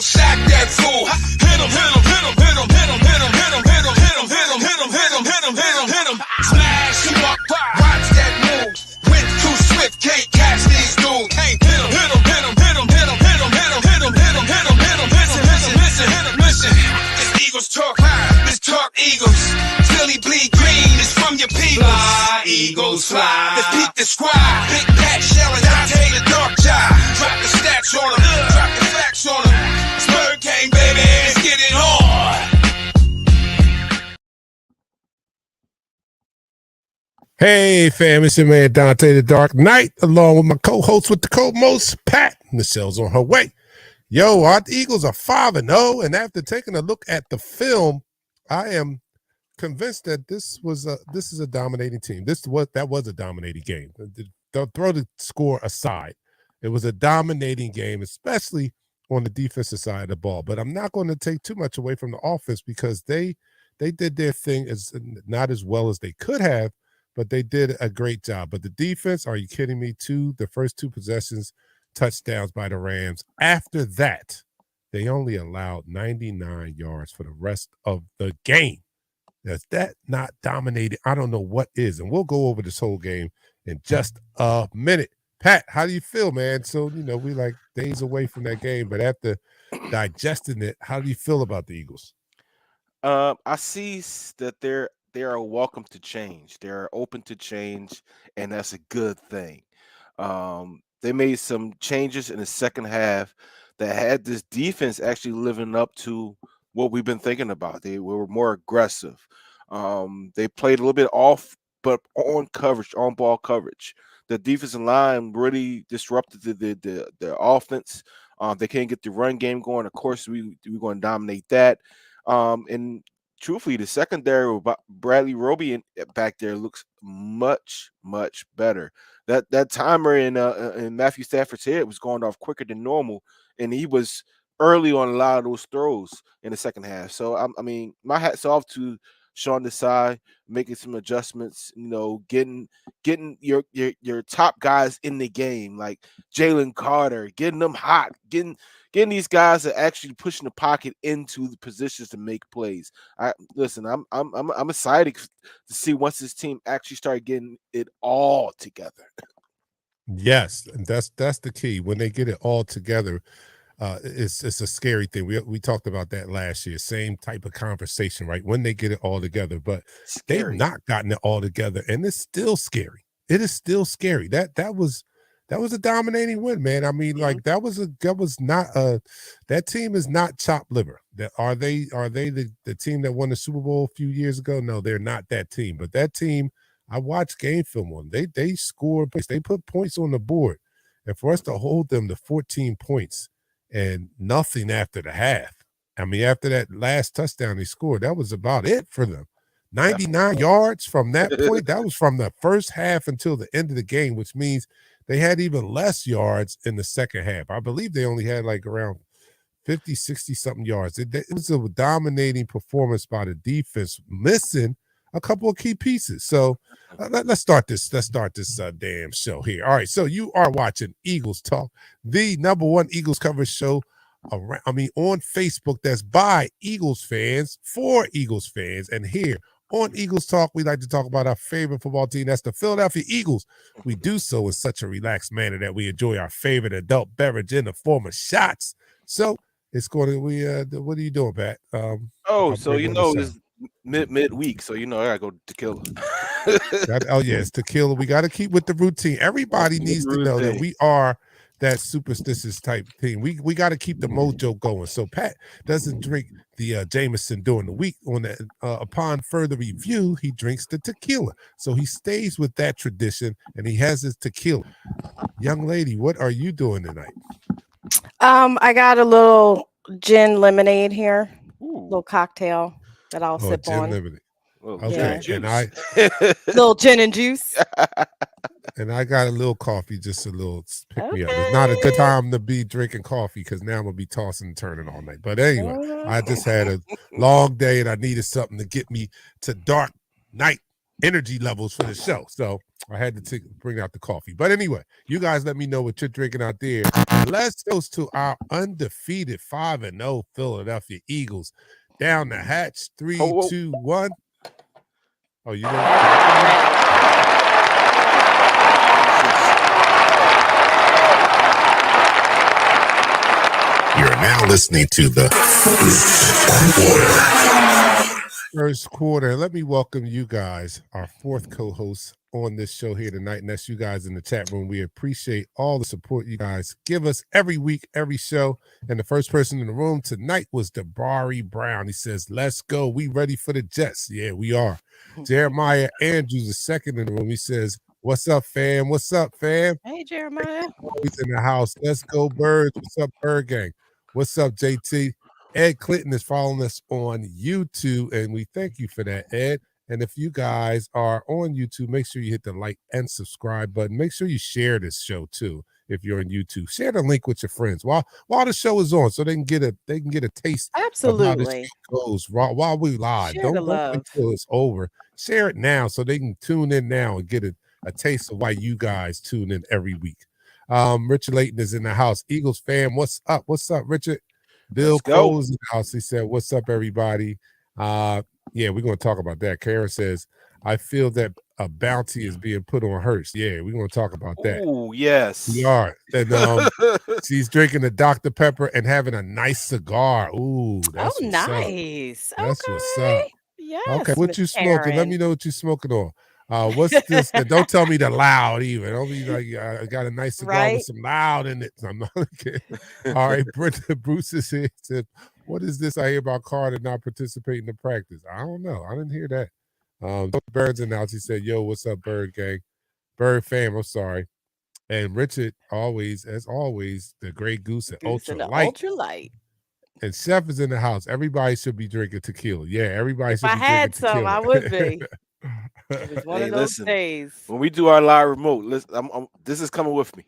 sack that fool. Hit him, hit him, hit him, hit him, hit him, hit him, hit him, hit him, hit him, hit him, hit him, hit him, hit him, hit him, hit him. Smash him up, watch that move. Went too swift, can't catch these dudes. Hit him, hit him, hit him, hit him, hit him, hit him, hit him, hit him, hit him, hit him, hit him, listen, listen, listen, hit him, listen. This Eagles talk, this talk Eagles. Philly bleed green, it's from your people. Fly, Eagles, fly. Let's beat the squad. Big Pat Shelley, Dante the Dark Child. Drop the stats on him, drop the facts on him. Spur King, baby, let's get it on. Hey, fam, it's your man Dante the Dark Knight, along with my co-host with the co-most, Pat. Michelle's on her way. Yo, our Eagles are 5-0, and after taking a look at the film, I am convinced that this is a dominating team. That was a dominating game. Don't throw the score aside. It was a dominating game, especially on the defensive side of the ball. But I'm not going to take too much away from the offense because they did their thing as not as well as they could have, but they did a great job. But the defense, are you kidding me? The first two possessions, touchdowns by the Rams. After that, they only allowed 99 yards for the rest of the game. Is that not dominating? I don't know what is. And we'll go over this whole game in just a minute. Pat, how do you feel, man? So, we like days away from that game, but after digesting it, how do you feel about the Eagles? I see that they are welcome to change. They're open to change, and that's a good thing. They made some changes in the second half that had this defense actually living up to what we've been thinking about. They were more aggressive. They played a little bit off, but on coverage, on ball coverage. The defensive line really disrupted the offense. They can't get the run game going. Of course, we're going to dominate that. And truthfully, the secondary with Bradley Roby back there looks much, much better. That timer in Matthew Stafford's head was going off quicker than normal, and he was early on a lot of those throws in the second half. So I mean, my hat's off to Sean Desai, making some adjustments. Getting your top guys in the game, like Jalen Carter, getting them hot, getting these guys that actually pushing the pocket into the positions to make plays. I'm excited to see once this team actually start getting it all together. Yes, and that's the key. When they get it all together, it's a scary thing. We talked about that last year. Same type of conversation, right? When they get it all together, but they've not gotten it all together, and it's still scary. It is still scary. That was a dominating win, man. I mean, like that team is not chopped liver. Are they the team that won the Super Bowl a few years ago? No, they're not that team. But that team, I watched game film on. They scored points. They put points on the board, and for us to hold them to 14 points and nothing after the half. I mean, after that last touchdown they scored, that was about it for them. 99 yards from that point. That was from the first half until the end of the game, which means they had even less yards in the second half. I believe they only had like around 50, 60-something yards. It was a dominating performance by the defense, missing a couple of key pieces. So let's start this damn show here. All right, so you are watching Eagles Talk, the #1 Eagles coverage show on Facebook that's by Eagles fans, for Eagles fans. And here on Eagles Talk, we like to talk about our favorite football team. That's the Philadelphia Eagles. We do so in such a relaxed manner that we enjoy our favorite adult beverage in the form of shots. So it's going to, what are you doing, Pat? It's midweek, so I gotta go tequila. It's tequila. We got to keep with the routine. Everybody needs to know that we are that superstitious type thing. We got to keep the mojo going. So Pat doesn't drink the Jameson during the week. Upon further review, he drinks the tequila. So he stays with that tradition, and he has his tequila. Young lady, what are you doing tonight? I got a little gin lemonade here, little cocktail that I'll sip on. Lemonade. Okay, Yeah. and I little gin and juice. And I got a little coffee, just a little pick me up. It's not a good time to be drinking coffee because now I'm gonna be tossing and turning all night. But anyway, I just had a long day and I needed something to get me to dark night energy levels for the show. So I had to bring out the coffee. But anyway, you guys let me know what you're drinking out there. Let's go to our undefeated 5-0 Philadelphia Eagles. Down the hatch, 3, 2, 1. Oh, you know. You're now listening to the First quarter. Let me welcome you guys, our fourth co-host on this show here tonight, and that's you guys in the chat room. We appreciate all the support you guys give us every week, every show. And the first person in the room tonight was Dabari Brown. He says, let's go. We ready for the Jets. Yeah, we are. Jeremiah Andrews is second in the room. He says, what's up, fam? What's up, fam? Hey, Jeremiah. He's in the house. Let's go, Birds. What's up, Bird Gang? What's up, JT? Ed Clinton is following us on YouTube, and we thank you for that, Ed. And if you guys are on YouTube, make sure you hit the like and subscribe button. Make sure you share this show too. If you're on YouTube, share the link with your friends while the show is on, so they can get a taste. Absolutely. Of how this show goes while we live. Don't wait until it's over. Share it now so they can tune in now and get a taste of why you guys tune in every week. Richard Layton is in the house. Eagles fan, what's up? What's up, Richard? Bill Cole is in the house. He said, what's up, everybody? Yeah, we're going to talk about that. Karen says, I feel that a bounty is being put on Hurst. Yeah, we're going to talk about that. Oh, yes. We are. And she's drinking a Dr. Pepper and having a nice cigar. Ooh, that's what's nice. Up. That's what's up. Yes. Okay, what you smoking? Let me know what you're smoking on. What's this? And don't tell me the loud even. Don't be like, I got a nice cigar with some loud in it. I'm not kidding. All right, Bruce is here. Said, what is this I hear about Carter not participating in practice? I don't know. I didn't hear that. Birds announced. He said, yo, what's up, Bird Gang? Bird fam, I'm sorry. And Richard, as always, the Grey Goose and Ultra Light. And Chef is in the house. Everybody should be drinking tequila. Yeah, everybody should be drinking tequila. If I had some, I would be. It was one of those days. When we do our live remote, this is coming with me.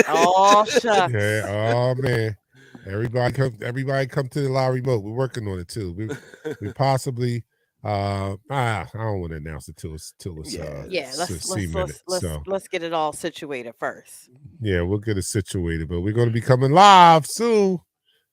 Oh, shucks. Yeah, oh man. Everybody come to the live remote. We're working on it too. We possibly I don't want to announce it till it's let's get it all situated first. Yeah, we'll get it situated, but we're going to be coming live soon.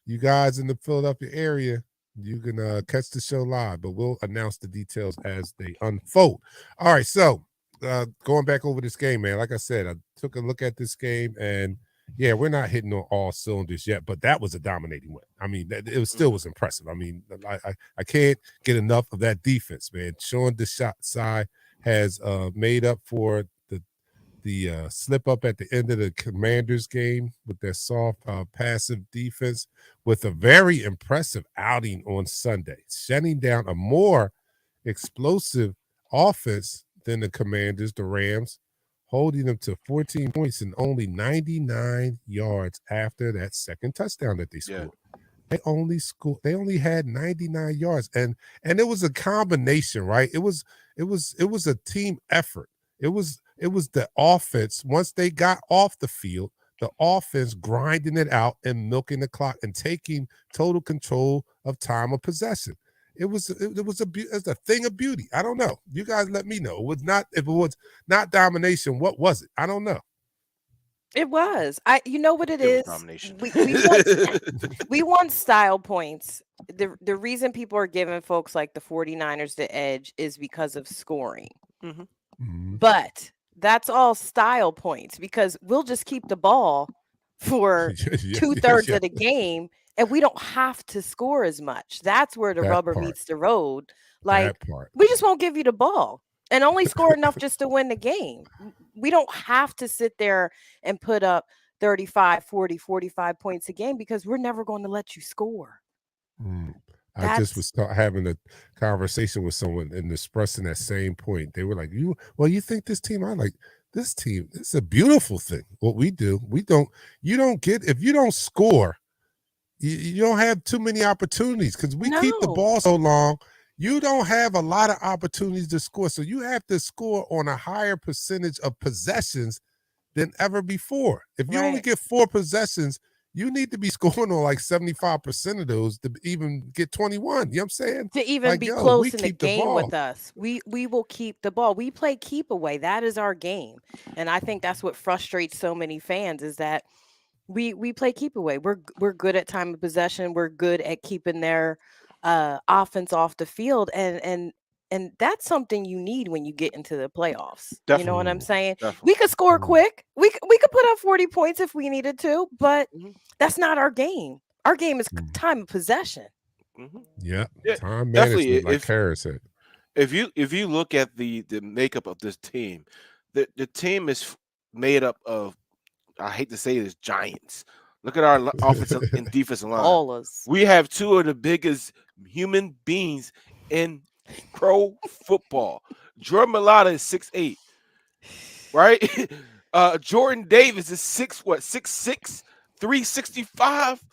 You guys in the Philadelphia area, you can catch the show live, but we'll announce the details as they unfold. All right, so going back over this game, man, like I said, I took a look at this game, and yeah, we're not hitting on all cylinders yet, but that was a dominating win. I mean, it still was impressive. I mean, I can't get enough of that defense, man. Sean Desai has made up for the slip up at the end of the Commanders game with their soft passive defense with a very impressive outing on Sunday, shutting down a more explosive offense than the Commanders, the Rams, holding them to 14 points and only 99 yards after that second touchdown that they scored. Yeah. They only had 99 yards, and it was a combination, right? It was a team effort. It was the offense, once they got off the field, the offense grinding it out and milking the clock and taking total control of time of possession. It was a thing of beauty. I don't know. You guys let me know. If it was not domination, what was it? I don't know. It was. You know what it is? Domination. We want style points. The reason people are giving folks like the 49ers the edge is because of scoring. Mm-hmm. Mm-hmm. But that's all style points because we'll just keep the ball for 2/3 of the game and we don't have to score as much. That's where the rubber meets the road. Like, we just won't give you the ball and only score enough just to win the game. We don't have to sit there and put up 35, 40, 45 points a game because we're never going to let you score. I just was having a conversation with someone and expressing that same point. They were like, you think this team? I like this team. It's a beautiful thing. What we do, you don't get, if you don't score, you don't have too many opportunities because we keep the ball so long. You don't have a lot of opportunities to score. So you have to score on a higher percentage of possessions than ever before. If you only get 4 possessions, you need to be scoring on like 75% of those to even get 21. You know what I'm saying? To even Like, be yo, close we in the keep the game with ball. us. We will keep the ball. We play keep away. That is our game. And I think that's what frustrates so many fans is that we play keep away. We're good at time of possession. We're good at keeping their offense off the field, and that's something you need when you get into the playoffs. You know what I'm Definitely, saying? We definitely. could score quick. We could put up 40 points if we needed to, but Mhm, that's not our game. Our game is Mhm. time of possession. mhm. Yeah, Yeah, time definitely. management, like Kara said. If you look at the makeup of this team, the team is made up of, I hate to say this, giants. Look at our offensive and defensive line. Ballers. We have two of the biggest human beings in pro football. Jordan Mailata is 6'8", right? Jordan Davis is 6'6", 365.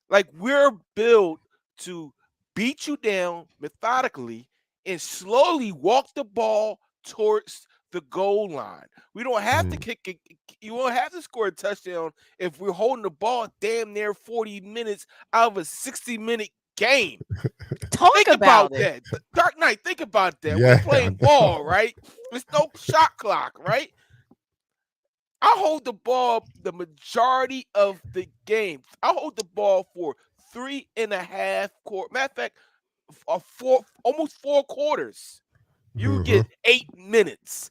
Like, we're built to beat you down methodically and slowly walk the ball towards the goal line. We don't have to kick it. You won't have to score a touchdown if we're holding the ball damn near 40 minutes out of a 60-minute game. Talk Think about about it. that. Dark Knight, think about that. We Yeah, I playing know. ball, right? There's no shot clock, right? I hold the ball the majority of the game. I hold the ball for 3.5 quarters. Matter of fact, almost 4 quarters. You Mhm. get 8 minutes.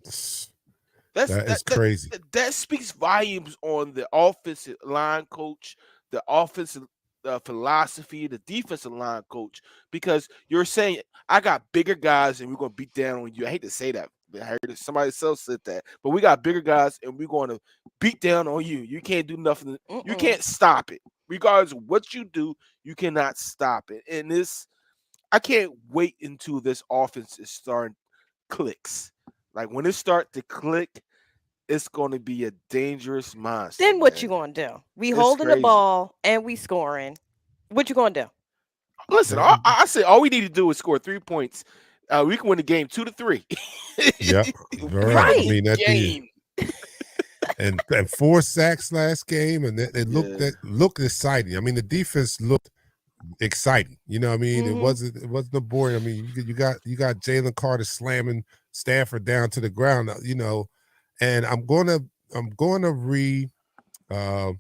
That's That is crazy. that speaks volumes on the offensive line coach, the offensive philosophy, the defensive line coach, because you're saying I got bigger guys and we're gonna beat down on you. I hate to say that. I heard somebody else said that, but we got bigger guys and we're going to beat down on you. You can't do nothing. You Mm-mm. can't stop it. Regardless of what you do, you cannot stop it. And this, I can't wait until this offense is starting clicks. Like, when it start to click, it's going to be a dangerous monster, Then what man. you gonna do? We It's holding the crazy. ball and we scoring. What you gonna do? Listen, I say all we need to do is score 3 points. We can win the game 2-3. Yep. We All can right. I win Right. mean, the at the game. and 4 sacks last game, and it Yeah. looked exciting. I mean, the defense looked exciting. You know what I mean? It Hmm. wasn't a boring. I mean, you got Jalen Carter slamming Stafford down to the ground, you know, and I'm gonna uh,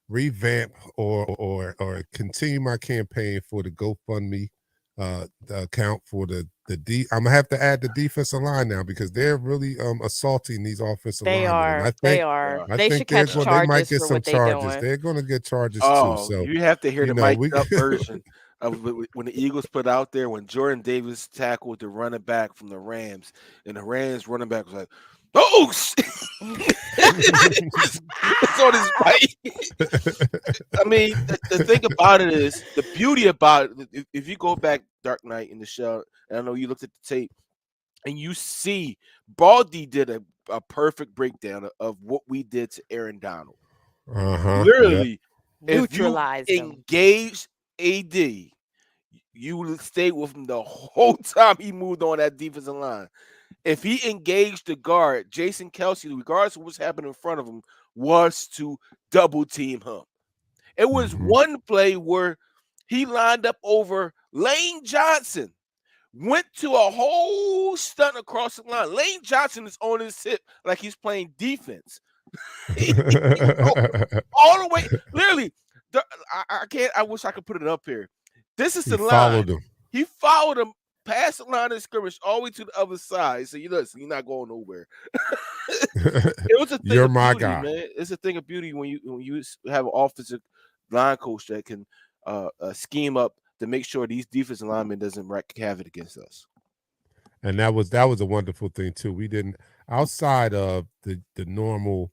revamp or continue my campaign for the GoFundMe the account for the I'm gonna have to add the defensive line now because they're really assaulting these offensive They linemen, and are. They are. I They think should catch they might charges get for some what they charges. doing. They're gonna get charges too. Oh, So you have to hear you the know mic'd we up version of when the Eagles put out there when Jordan Davis tackled the running back from the Rams, and the Rams running back was like, "Oh, it's on his bike." I mean, the thing about it is, the beauty about it, if you go back Dark Knight in the show, and I know you looked at the tape, and you see Baldy did a perfect breakdown of what we did to Aaron Donald. Yep. Literally, if you Neutralized them. engage AD, you will stay with him the whole time he moved on that defensive line. If he engaged the guard, Jason Kelsey, regardless of what's happening in front of him, was to double team him. It was Mhm. one play where he lined up over Lane Johnson, went to a whole stunt across the line. Lane Johnson is on his hip like he's playing defense. All the way, literally. I can't. I wish I could put it up here. This is He the line. followed him. He followed him past the line of scrimmage all the way to the other side. So you're not going nowhere. It was a thing You're of my beauty, guy. man. It's a thing of beauty when you have an offensive line coach that can scheme up to make sure these defensive linemen doesn't wreak havoc against us. And that was a wonderful thing too. We didn't outside of the normal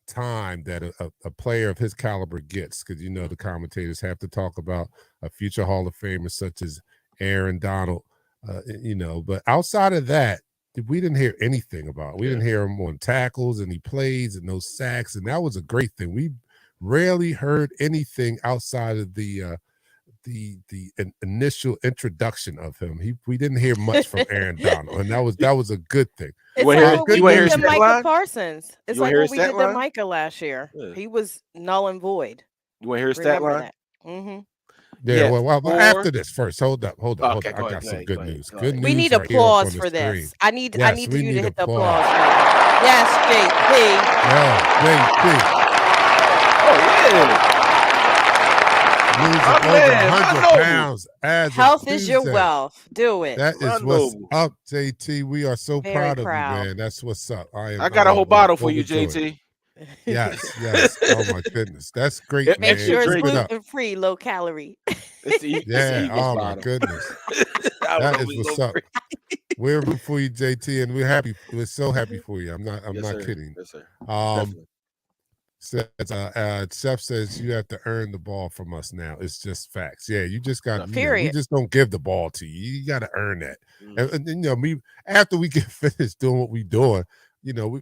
time that a player of his caliber gets, because you know the commentators have to talk about a future Hall of Famer such as Aaron Donald, you know. But outside of that, we didn't hear anything about. We Yeah. didn't hear him on tackles, and he plays and those sacks, and that was a great thing. We rarely heard anything outside of the initial introduction of him. We didn't hear much from Aaron Donald, and that was a good thing. It's like what we did to Micah Parsons. It's like what we did to Micah last year. Yeah. He was null and void. You want to hear his stat line? Mm-hmm. Yeah, well, after this first. Hold up. Okay, I got some good news. Good news. We need applause for this. I need you to hit the applause. Yes, JP. Oh, yeah. Losing over 100 pounds as health is your wealth. Do it. That is what's up, JT. We are so proud of you, man. That's what's up. I got a whole bottle for you, JT. Yes. Oh my goodness, that's great. Man. Make sure it's gluten-free, low calorie. Oh my goodness, that is what's up. We're rooting for you, JT, and we're happy. We're so happy for you. I'm not kidding. Yes, sir. Chef says you have to earn the ball from us now. It's just facts. Yeah, you just got. Period. We just don't give the ball to you. You got to earn that. And me after we get finished doing what we're doing.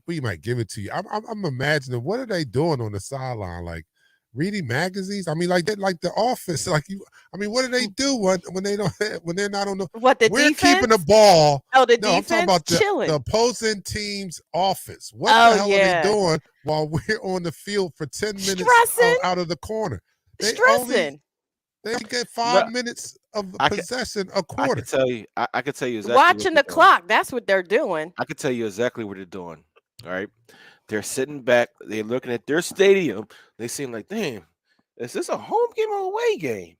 We might give it to you. I'm imagining what are they doing on the sideline, like reading magazines. I mean, like the office, like you. I mean, what do they do when they're not on the? What the we're defense? Keeping the ball. Oh, the defense. I'm talking about the opposing team's office. What the hell are they doing while we're on the field for 10 minutes out of the corner? Stressing. They get 5 minutes of possession a quarter. I can tell you exactly. Watching the clock. That's what they're doing. I can tell you exactly what they're doing. All right. They're sitting back. They're looking at their stadium. They seem like, damn, is this a home game or away game?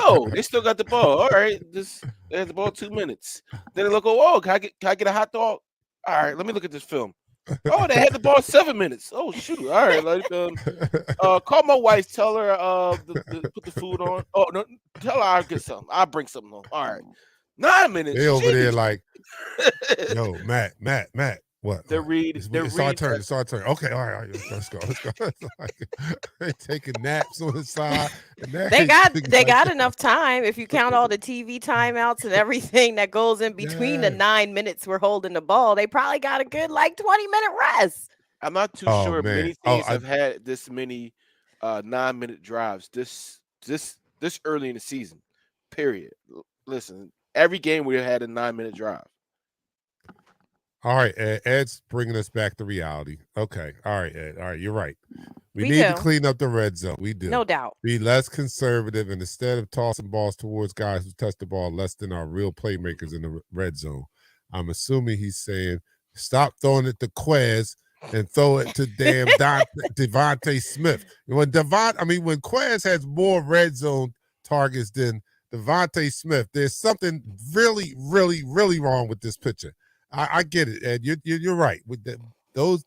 Oh, they still got the ball. All right. They had the ball 2 minutes. Then they look, can I get a hot dog? All right, let me look at this film. Oh, they had the ball 7 minutes. Oh, shoot. All right. Call my wife. Tell her put the food on. Oh, no. Tell her I'll get something. I'll bring something on. All right. 9 minutes. They over there like, yo, Matt. What? It's our turn. It's our turn. Okay, all right. Let's go. They're taking naps on the side. They got enough time if you count all the TV timeouts and everything that goes in between the 9 minutes we're holding the ball. They probably got a good 20-minute rest. I'm not too sure many teams have had this many 9-minute drives this early in the season. Period. Listen, every game we had a 9-minute drive. All right, Ed. Ed's bringing us back to reality. Okay. All right, Ed. All right, you're right. We need to clean up the red zone. We do. No doubt. Be less conservative, and instead of tossing balls towards guys who touch the ball less than our real playmakers in the red zone. I'm assuming he's saying stop throwing it to Quez and throw it to damn Devontae Smith. When Quez has more red zone targets than Devontae Smith, there's something really, really, really wrong with this pitcher. I get it, Ed. You're right. With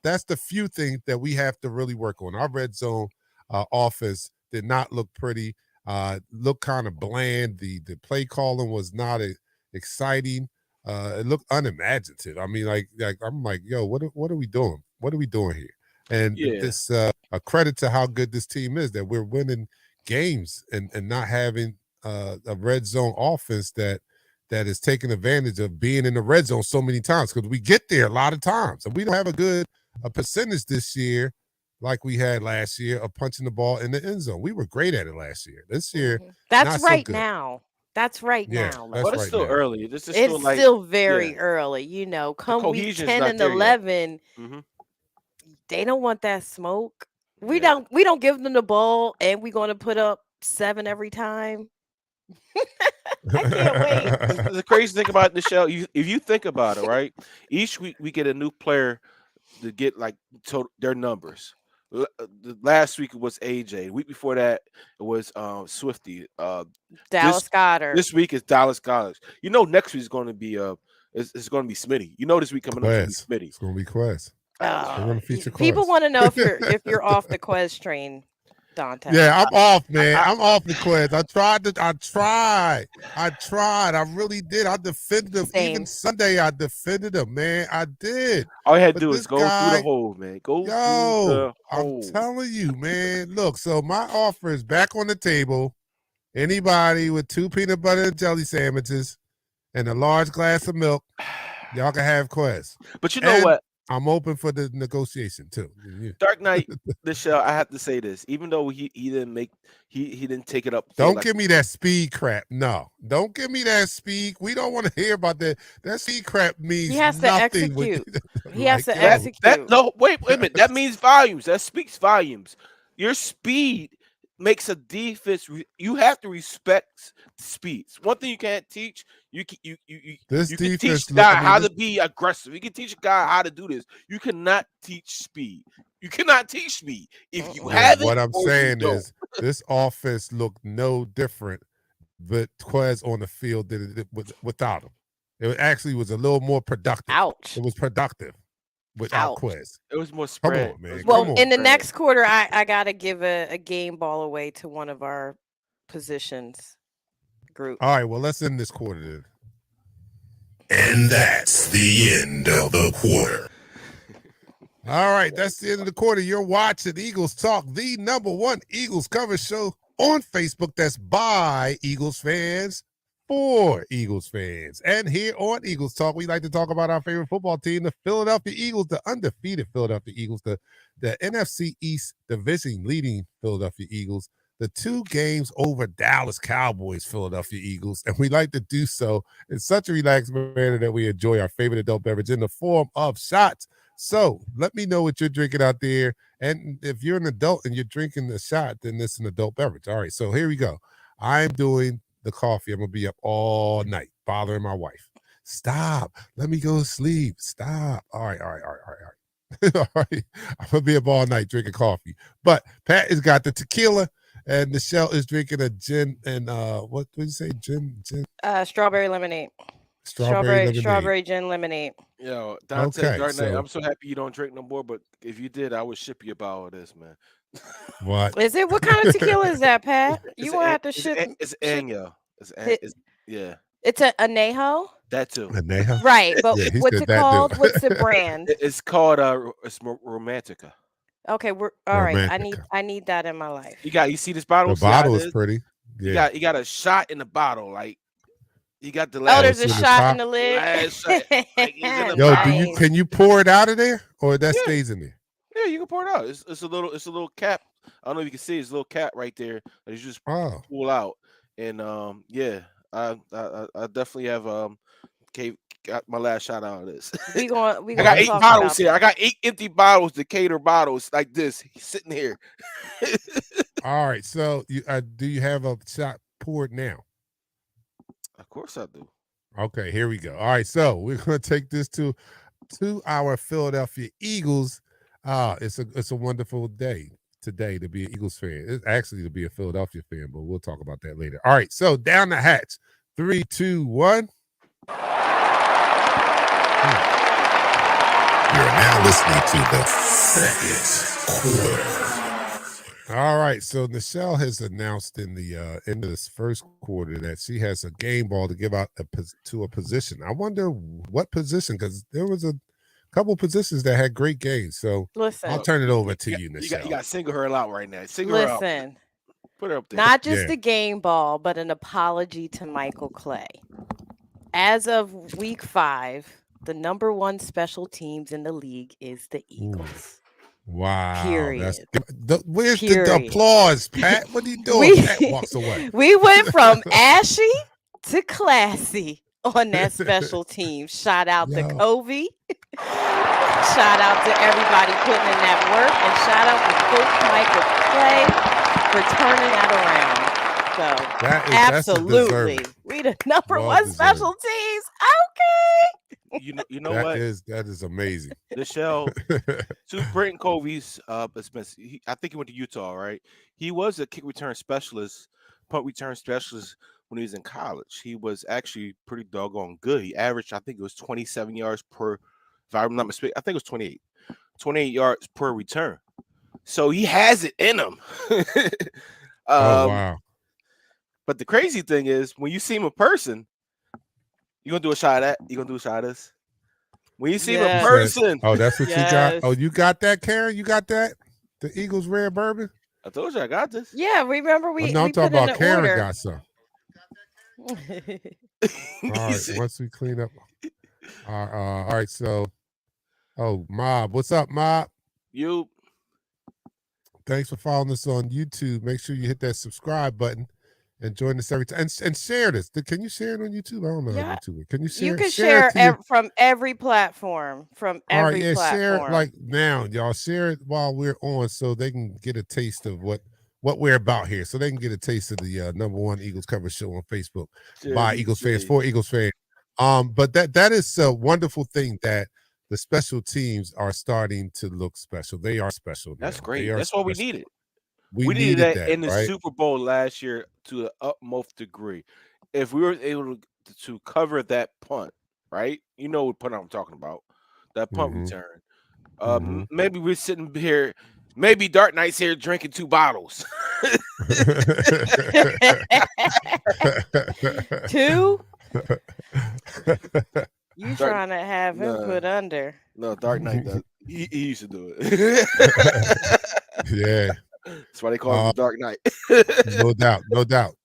that's the few things that we have to really work on. Our red zone offense did not look pretty. Looked kind of bland. The play calling was not exciting. It looked unimaginative. I mean, like I'm like, yo, what are we doing? What are we doing here? And this a credit to how good this team is that we're winning games and not having a red zone offense that is taking advantage of being in the red zone so many times, because we get there a lot of times and we don't have a percentage this year like we had last year of punching the ball in the end zone. We were great at it last year. This year, that's right now. That's right now. But it's still early. It's still very early. Come week 10 and 11, they don't want that smoke. We don't give them the ball, and we're going to put up 7 every time. I can't wait. The crazy thing about Michelle, if you think about it, right? Each week we get a new player to get their numbers. Last week it was AJ. The week before that it was Swifty. Dallas Goedert. This week is Dallas Goedert. Next week is going to be it's going to be Smitty. This week coming up is Smitty. It's going to be Quez. People want to know if you're off the Quez train, Dante. Yeah, I'm off, man. I'm off the Quez. I tried. I really did. I defended him. Same. Even Sunday, I defended him, man. I did. All you had to do is go through the hole, man. Go through the hole. I'm telling you, man. Look, so my offer is back on the table. Anybody with 2 peanut butter and jelly sandwiches and a large glass of milk, y'all can have Quez. But you know what? I'm open for the negotiation too. Dark Knight, Michelle, I have to say this. Even though he didn't take it up. Don't give me that speed crap. No, don't give me that speed. We don't want to hear about that. That speed crap means He has to nothing. execute. He has to yo, execute. No, wait a minute. That means volumes. That speaks volumes. Your speed makes a defense. You have to respect speeds. One thing you can't teach. You can teach a guy how to be aggressive. You can teach a guy how to do this. You cannot teach speed. You cannot teach speed if you have it. What I'm saying is this offense looked no different with Quez on the field than it was without him. It actually was a little more productive. Ouch. It was productive without Quez. It was more spread. Come on, man. Well, in the next quarter, I got to give a game ball away to one of our positions group. All right, well, let's end this quarter then. And that's the end of the quarter. All right, that's the end of the quarter. You're watching Eagles Talk, the #1 Eagles cover show on Facebook. That's by Eagles fans for Eagles fans. And here on Eagles Talk, we like to talk about our favorite football team, the Philadelphia Eagles, the undefeated Philadelphia Eagles, the NFC East division leading Philadelphia Eagles, the 2 games over Dallas Cowboys, Philadelphia Eagles. And we like to do so in such a relaxed manner that we enjoy our favorite adult beverage in the form of shots. So let me know what you're drinking out there. And if you're an adult and you're drinking a shot, then it's an adult beverage. All right, so here we go. I'm doing the coffee. I'm going to be up all night bothering my wife. Stop. Let me go to sleep. Stop. All right. All right. I'm going to be up all night drinking coffee. But Pat has got the tequila, and Michelle is drinking a gin and what did you say? Gin? Strawberry lemonade. Strawberry gin lemonade. Yo, Dante, Okay, Dark Knight, so- I'm so happy you don't drink no more. But if you did, I would ship you a bottle of this, man. What? Is it? What kind of tequila is that, Pat? You won't have to ship. It's Añejo. Yeah. It's a añejo. That too. Añejo? Right, but Yeah, he what's said it that, called? dude. What's the brand? It's called it's Romantica. Okay, we're all right. Romantica. I need that in my life. You see this bottle? The bottle is pretty. Yeah. You got a shot in the bottle, like you got the Oh, last. there's a in the shot top? in the lid. Last shot. Like, it's in the Yo, Nice. can you pour it out of there, or that Yeah. stays in there? Yeah, you can pour it out. It's a little cap. I don't know if you can see. It's a little cap right there that you just Oh, pull out. And yeah, I definitely have got my last shot out of this. We I gonna got 8 talk bottles about here. I got 8 empty bottles, Decatur bottles like this sitting here. all right. So, do you have a shot poured now? Of course I do. Okay, here we go. All right, so we're gonna take this to our Philadelphia Eagles. It's a wonderful day today to be an Eagles fan. It's actually to be a Philadelphia fan, but we'll talk about that later. All right, so down the hatch. 3, 2, 1. You're now listening to the second quarter. All right, so Michelle has announced in the end of this first quarter that she has a game ball to give out to a position. I wonder what position, because there was a couple positions that had great games. So Listen, I'll turn it over to you, You Michelle. got to single her out right now. Single her out. listen. Put her up there. Not just Yeah. a game ball, but an apology to Michael Clay. As of week 5, the #1 special teams in the league is the Eagles. Wow. Period. Where's the Period. applause, Pat? What are you doing? We- Pat walks away. We went from ashy to classy on that special team. Shout out to Yo. Covey. Shout out to everybody putting in that work. And shout out to Coach Michael Clay for turning that around. So That's absolutely. deserving. We the number Well one deserved. special teams. Okay. You know what? That is amazing. Michelle, to Brenton Covey's expense, I think he went to Utah, right? He was a kick return specialist, punt return specialist when he was in college. He was actually pretty doggone good. He averaged, I think it was 27 yards per, if I'm not mistaken, I think it was 28 yards per return. So he has it in him. Oh wow. But the crazy thing is, when you see him in person, you're gonna do a shot at. You're gonna do a shot at us. When you see him in Yes. person, Oh, that's what you got. Yes. Oh, you got that, Karen? You got that? The Eagles red bourbon? I told you I got this. Yeah, remember we no, I'm we talking put in about an Karen order. got some. All right, once we clean up. All right, so Oh, Mob. What's up, Mob? You. Thanks for following us on YouTube. Make sure you hit that subscribe button and join us every time. And share this. Can you share it on YouTube? I don't know how YouTube is. Can you share? You can share share from every platform. From All right, every yeah, platform. share it like now, y'all. Share it while we're on, so they can get a taste of what we're about here. So they can get a taste of the #1 Eagles coverage show on Facebook by Eagles fans for Eagles fans. But that is a wonderful thing that the special teams are starting to look special. They are special now. That's great. That's what we needed. We needed that in the right? Super Bowl last year to the utmost degree. If we were able to cover that punt, right? You know what punt I'm talking about. That punt return. Maybe we're sitting here. Maybe Dark Knight's here drinking 2 bottles. 2? You trying to have him put under? No, Dark Knight does. He used to do it. Yeah. That's why they call him the Dark Knight. No doubt.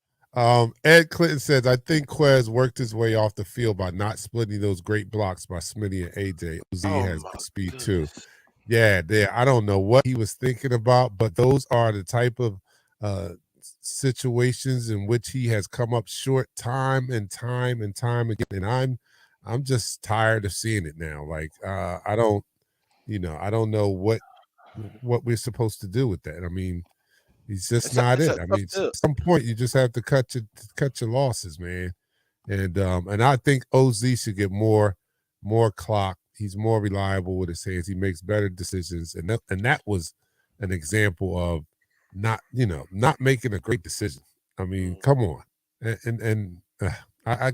Ed Clinton says, I think Quez worked his way off the field by not splitting those great blocks by Smitty and AJ. OZ has good speed too. Yeah, I don't know what he was thinking about, but those are the type of situations in which he has come up short time and time again. And I'm just tired of seeing it now. Like I don't know what we're supposed to do with that. I mean, he's just not it. I mean, at some point you just have to cut your losses, man. And I think OZ should get more clock. He's more reliable with his hands. He makes better decisions, and that was an example of not making a great decision. I mean, come on, I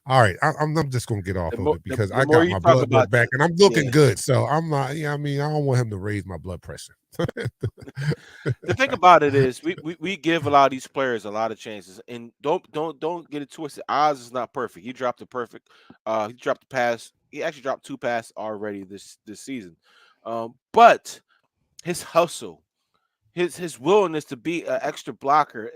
all right. I'm just gonna get off of it because I got my blood back and I'm looking good. So I'm not. Yeah, I mean, I don't want him to raise my blood pressure. The thing about it is, we give a lot of these players a lot of chances, and don't get it twisted. Oz is not perfect. He dropped a perfect. He dropped the pass. He actually dropped 2 passes already this season. But his hustle, his willingness to be an extra blocker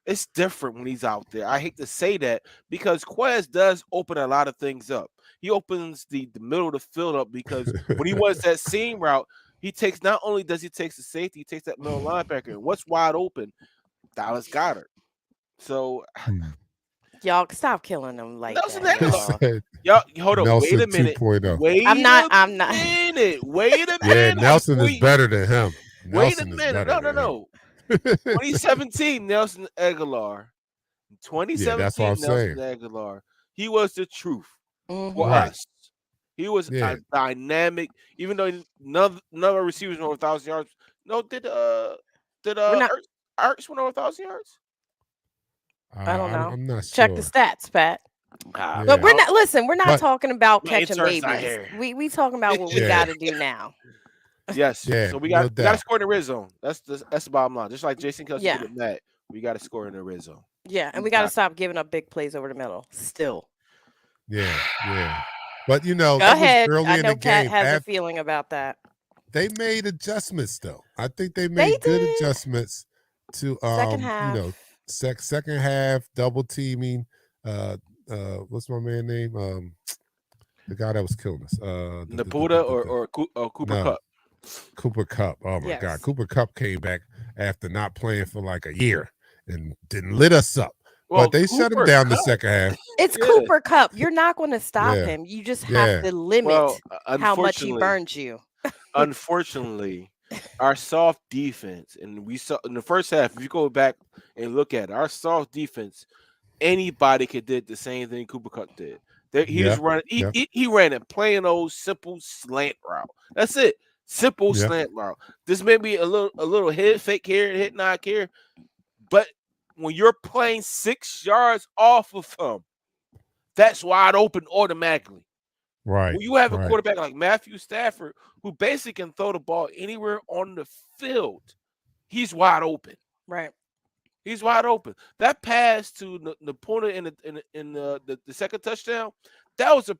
it's different when he's out there. I hate to say that because Quez does open a lot of things up. He opens the middle of the field up because when he wants that seam route, he takes not only does he take the safety, he takes that middle linebacker. And what's wide open? Dallas Goedert. So y'all stop killing him like that. Y'all hold on. Nelson Wait a minute. 2.0. I'm not. Wait a minute. Yeah, Nelson is better than him. Wait a minute. No. 2017, Nelson Aguilar. 2017, yeah, that's what I'm Nelson saying. Aguilar. He was the truth for Right. us. He was a dynamic, even though none of our receivers went over 1,000 yards. No, did Ertz went over 1,000 yards? I don't know. I'm not Check sure. the stats, Pat. Yeah. But we're not. Listen, we're not talking about my catching intern's not babies. here. We talking about what we got to do now. Yes. Yeah, So we no got to doubt. score in the red zone. That's the bottom line. Just like Jason Kelsey did with Matt, we got to score in the red zone. Yeah, and we got to stop giving up big plays over the middle. Still. Yeah. But Go ahead. early I in know the Pat game. has a feeling about that. They made adjustments though. I think they made good adjustments to second half. Second half, double teaming. What's my man name? The guy that was killing us. Naputa or Cooper Kupp. Cooper Kupp. Oh my God. Cooper Kupp came back after not playing for like a year and didn't lit us up. Well, but they shut him down the second half. It's Cooper Kupp. You're not going to stop him. You just have to limit how much he burns you. Unfortunately, our soft defense, and we saw in the first half, if you go back and look at it, our soft defense, anybody could did the same thing Cooper Kupp did. He just ran. He ran a plain old simple slant route. That's it. Simple slant route. This may be a little hit fake here, hit knock here, but when you're playing 6 yards off of him, that's wide open automatically. Right. When you have a quarterback like Matthew Stafford, who basically can throw the ball anywhere on the field, he's wide open. Right. He's wide open. That pass to Naputa in the second touchdown, that was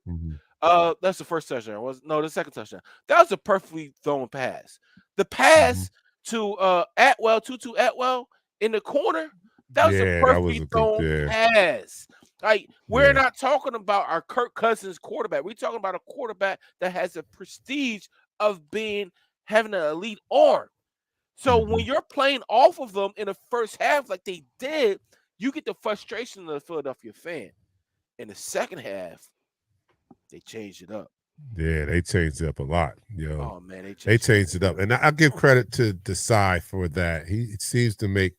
that's the first touchdown. The second touchdown. That was a perfectly thrown pass. The pass to Tutu Atwell in the corner, that was a perfectly thrown pass. Like, we're Yeah. not talking about our Kirk Cousins quarterback. We're talking about a quarterback that has the prestige of having an elite arm. So when you're playing off of them in the first half like they did, you get the frustration of the Philadelphia fan. In the second half, they changed it up. Yeah, they changed it up a lot. Oh man, they changed it up. And I give credit to Desai for that. He seems to make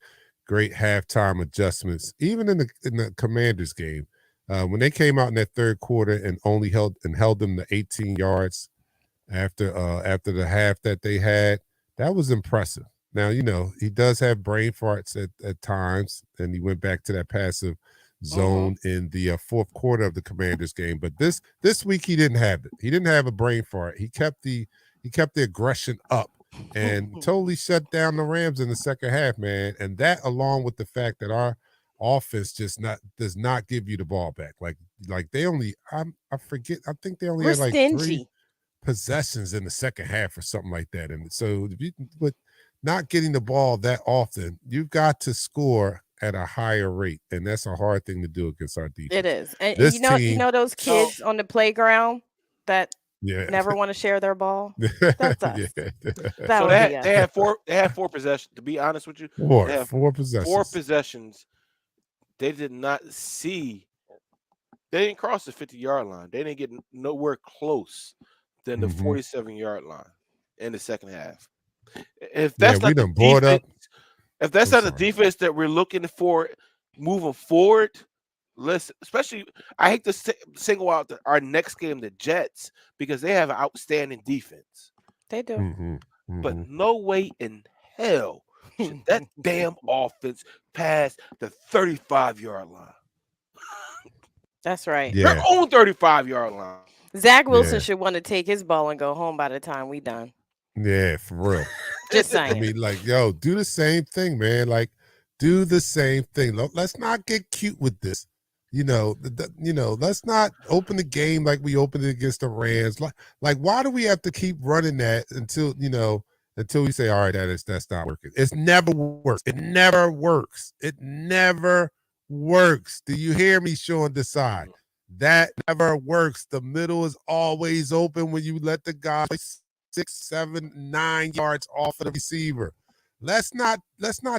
great halftime adjustments, even in the Commanders game. When they came out in that third quarter and only held them to 18 yards after the half that they had, that was impressive. Now, he does have brain farts at times, and he went back to that passive zone in the fourth quarter of the Commanders game. But this week he didn't have it. He didn't have a brain fart. He kept the aggression up and totally shut down the Rams in the second half, man. And that, along with the fact that our offense does not give you the ball back. Like they only I think they only had like stingy. 3 possessions in the second half or something like that. And so with not getting the ball that often, you've got to score at a higher rate, and that's a hard thing to do against our defense. It is. And you know those kids on the playground that never want to share their ball? That's us. So they had 4 possessions. To be honest with you, four possessions. 4 possessions. They did not see. They didn't cross the 50-yard line. They didn't get nowhere close than the 47-yard line in the second half. If that's not the defense, if that's not the defense that we're looking for moving forward, listen. Especially, I hate to single out our next game, the Jets, because they have an outstanding defense. They do. But no way in hell should that damn offense pass the 35-yard line. That's right. Their own 35-yard line. Zach Wilson should want to take his ball and go home by the time we done. Yeah, for real. Just saying. I mean, like, do the same thing, man. Like, do the same thing. Let's not get cute with this. Let's not open the game like we opened it against the Rams. Like, why do we have to keep running that until we say, all right, that's not working? It never works. It never works. It never works. Do you hear me, Sean Desai? That never works. The middle is always open when you let the guy 6, 7, 9 yards off of the receiver. Let's not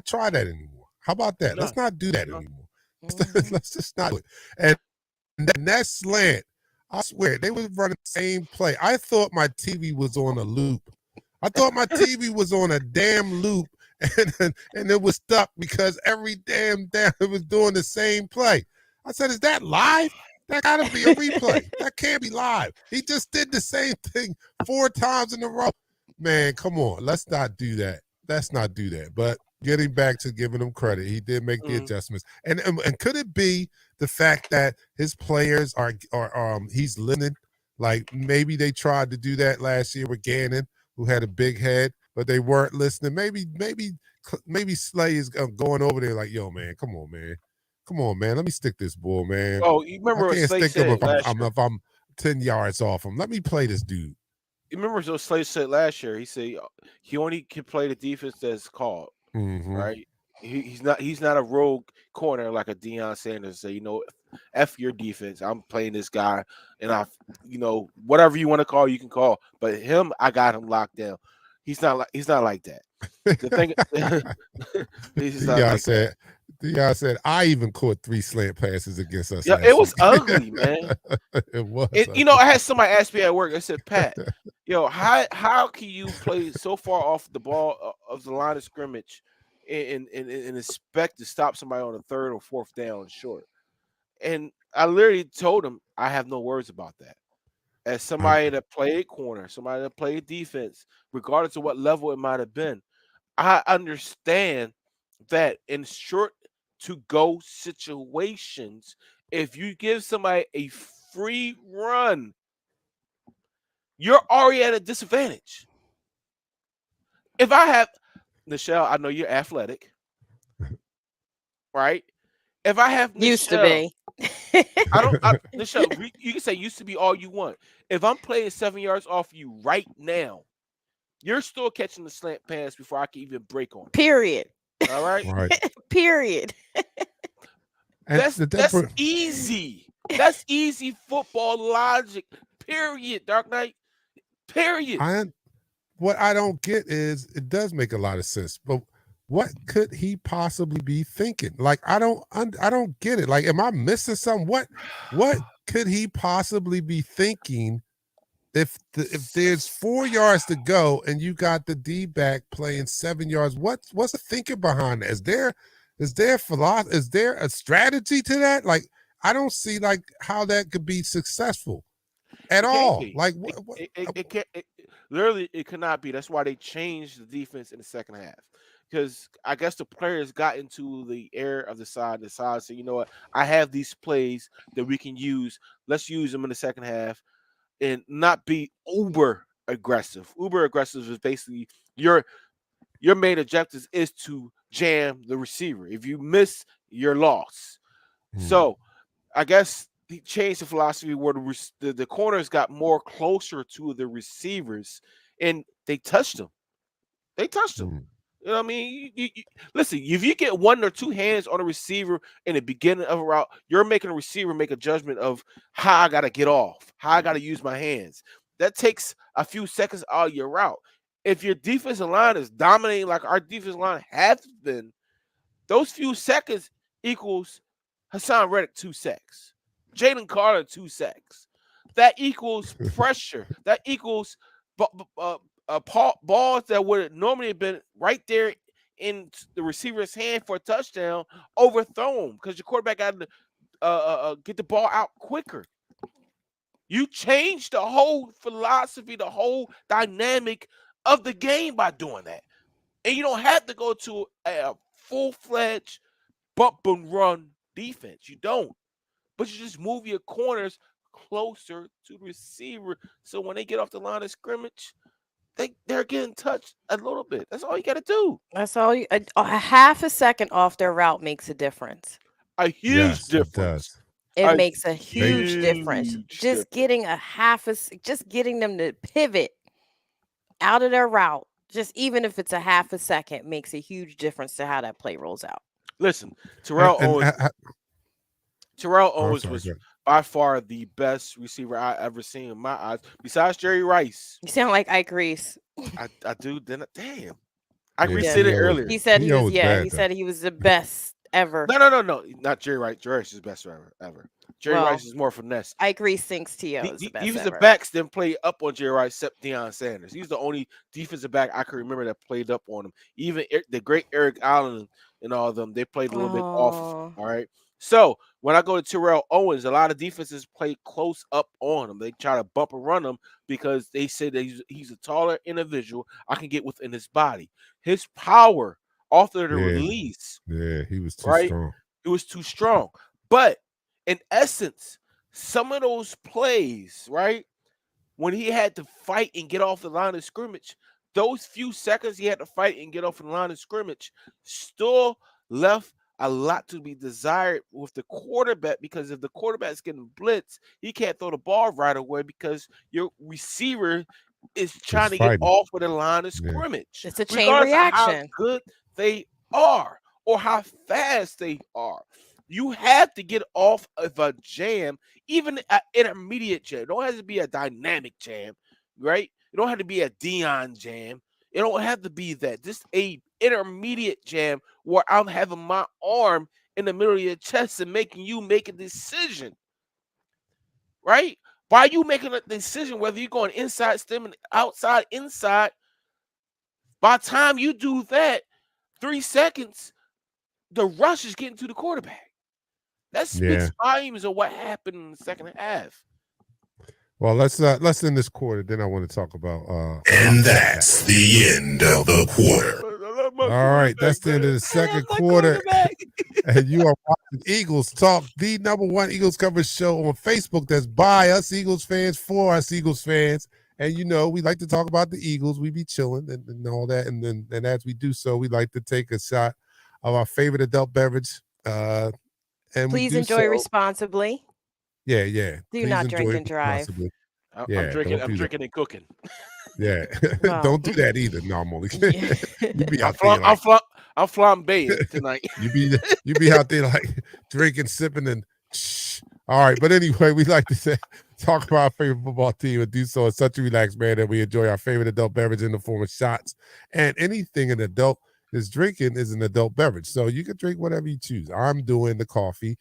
try that anymore. How about that? Let's not do that anymore. Let's just not do it. And that slant, I swear, they were running the same play. I thought my TV was on a loop. I thought my TV was on a damn loop, and it was stuck because every damn it was doing the same play. I said, is that live? That gotta be a replay. That can't be live. He just did the same thing 4 times in a row. Man, come on. Let's not do that. Let's not do that. But getting back to giving him credit, he did make the adjustments. And could it be the fact that his players are he's listening? Like maybe they tried to do that last year with Gannon, who had a big head, but they weren't listening. Maybe Slay is going over there like, yo, man, come on, man. Come on, man. Let me stick this bull, man. Oh, you remember what Slay said if I'm 10 yards off him. Let me play this dude. You remember what Slay said last year? He said he only can play the defense that's called, right? He's not a rogue corner like a Deion Sanders. Say, F your defense. I'm playing this guy, and whatever you want to call, you can call. But him, I got him locked down. He's not like that. The thing, Deion said, I even caught 3 slant passes against us. Yeah, it was ugly, man. It was. I had somebody ask me at work. I said, Pat, how can you play so far off the ball of the line of scrimmage and expect to stop somebody on a 3rd or 4th down short? And I literally told him, I have no words about that. As somebody that played corner, somebody that played defense, regardless of what level it might have been, I understand that in short to go situations, if you give somebody a free run, you're already at a disadvantage. If I have Nichelle, I know you're athletic, right? If I have Nichelle, used to be. Nichelle, you can say used to be all you want. If I'm playing 7 yards off you right now, you're still catching the slant pass before I can even break on it. Period. All right. Period. That's easy. That's easy football logic. Period. Dark Knight. Period. What I don't get is it does make a lot of sense, but what could he possibly be thinking? Like I don't get it. Like, am I missing something? What could he possibly be thinking if there's 4 yards to go and you got the D-back playing 7 yards? What's the thinking behind that? Is there philosophy? Is there a strategy to that? Like I don't see like how that could be successful at all. Like it can't. Literally, it cannot be. That's why they changed the defense in the second half. Because I guess the players got into the air of the side said, you know what? I have these plays that we can use. Let's use them in the second half and not be uber aggressive. Uber aggressive is basically your main objective is to jam the receiver. If you miss, you're lost. So I guess he changed the philosophy where the corners got more closer to the receivers and they touched them. You know what I mean? You listen, if you get 1 or 2 hands on a receiver in the beginning of a route, you're making a receiver make a judgment of how I got to get off, how I got to use my hands. That takes a few seconds out of your route. If your defensive line is dominating like our defensive line has been, those few seconds equals Hassan Reddick 2 sacks. Jalen Carter 2 sacks. That equals pressure. That equals balls that would normally have been right there in the receiver's hand for a touchdown, overthrown because your quarterback got to get the ball out quicker. You changed the whole philosophy, the whole dynamic of the game by doing that. And you don't have to go to a full-fledged bump and run defense. You don't. But you just move your corners closer to the receiver so when they get off the line of scrimmage, they're getting touched a little bit. That's all you got to do. That's all. A half a second off their route makes a difference. A huge difference. It makes a huge difference. Just getting just getting them to pivot out of their route, just even if it's a half a second, makes a huge difference to how that play rolls out. Listen, Terrell Owens was by far the best receiver I ever seen in my eyes, besides Jerry Rice. You sound like Ike Reese. I do. Then damn, Ike Reese said it earlier. He said he said he was the best ever. No, not Jerry Rice. Jerry Rice is the best ever. Jerry Rice is more finesse. Ike Reese thinks T.O. is the best Even ever. the backs didn't play up on Jerry Rice except Deion Sanders. He's the only defensive back I can remember that played up on him. Even the great Eric Allen and all of them, they played a little bit off. All right. So when I go to Terrell Owens, a lot of defenses play close up on him. They try to bump and run him because they say that he's a taller individual. I can get within his body. His power off of the release. Yeah, he was too strong. It was too strong. But in essence, some of those plays, right, when he had to fight and get off the line of scrimmage, those few seconds he had to fight and get off the line of scrimmage still left a lot to be desired with the quarterback, because if the quarterback's getting blitzed, he can't throw the ball right away because your receiver is trying to get off of the line of scrimmage. It's a chain reaction. How good they are or how fast they are. You have to get off of a jam, even an intermediate jam. It don't have to be a dynamic jam, right? It don't have to be a Deion jam. It don't have to be that. Just a intermediate jam where I'm having my arm in the middle of your chest and making you make a decision, right? Why are you making a decision whether you're going inside, stem, outside, inside? By the time you do that, 3 seconds, the rush is getting to the quarterback. That speaks volumes of what happened in the second half. Well, let's end this quarter. Then I want to talk about. And that's the end of the quarter. All right, that's the end of the second quarter. And you are watching Eagles Talk, the #1 Eagles coverage show on Facebook. That's by us Eagles fans, for us Eagles fans. And you know, we like to talk about the Eagles. We be chilling and all that. And as we do so, we like to take a shot of our favorite adult beverage. And please enjoy responsibly. Yeah. Do not drink and drive. I'm drinking and cooking. Yeah. Don't do that either. No, I'm only I'm flambeing tonight. You be out there like drinking, sipping, and all right. But anyway, we like to talk about our favorite football team and do so in such a relaxed manner that we enjoy our favorite adult beverage in the form of shots. And anything an adult is drinking is an adult beverage. So you can drink whatever you choose. I'm doing the coffee.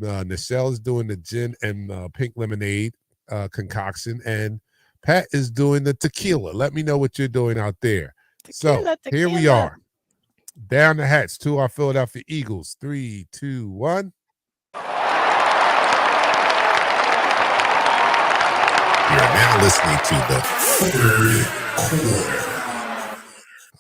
Nichelle is doing the gin and pink lemonade concoction. And Pat is doing the tequila. Let me know what you're doing out there. Tequila. Here we are. Down the hatch to our Philadelphia Eagles. 3, 2, 1. You're now listening to the third quarter.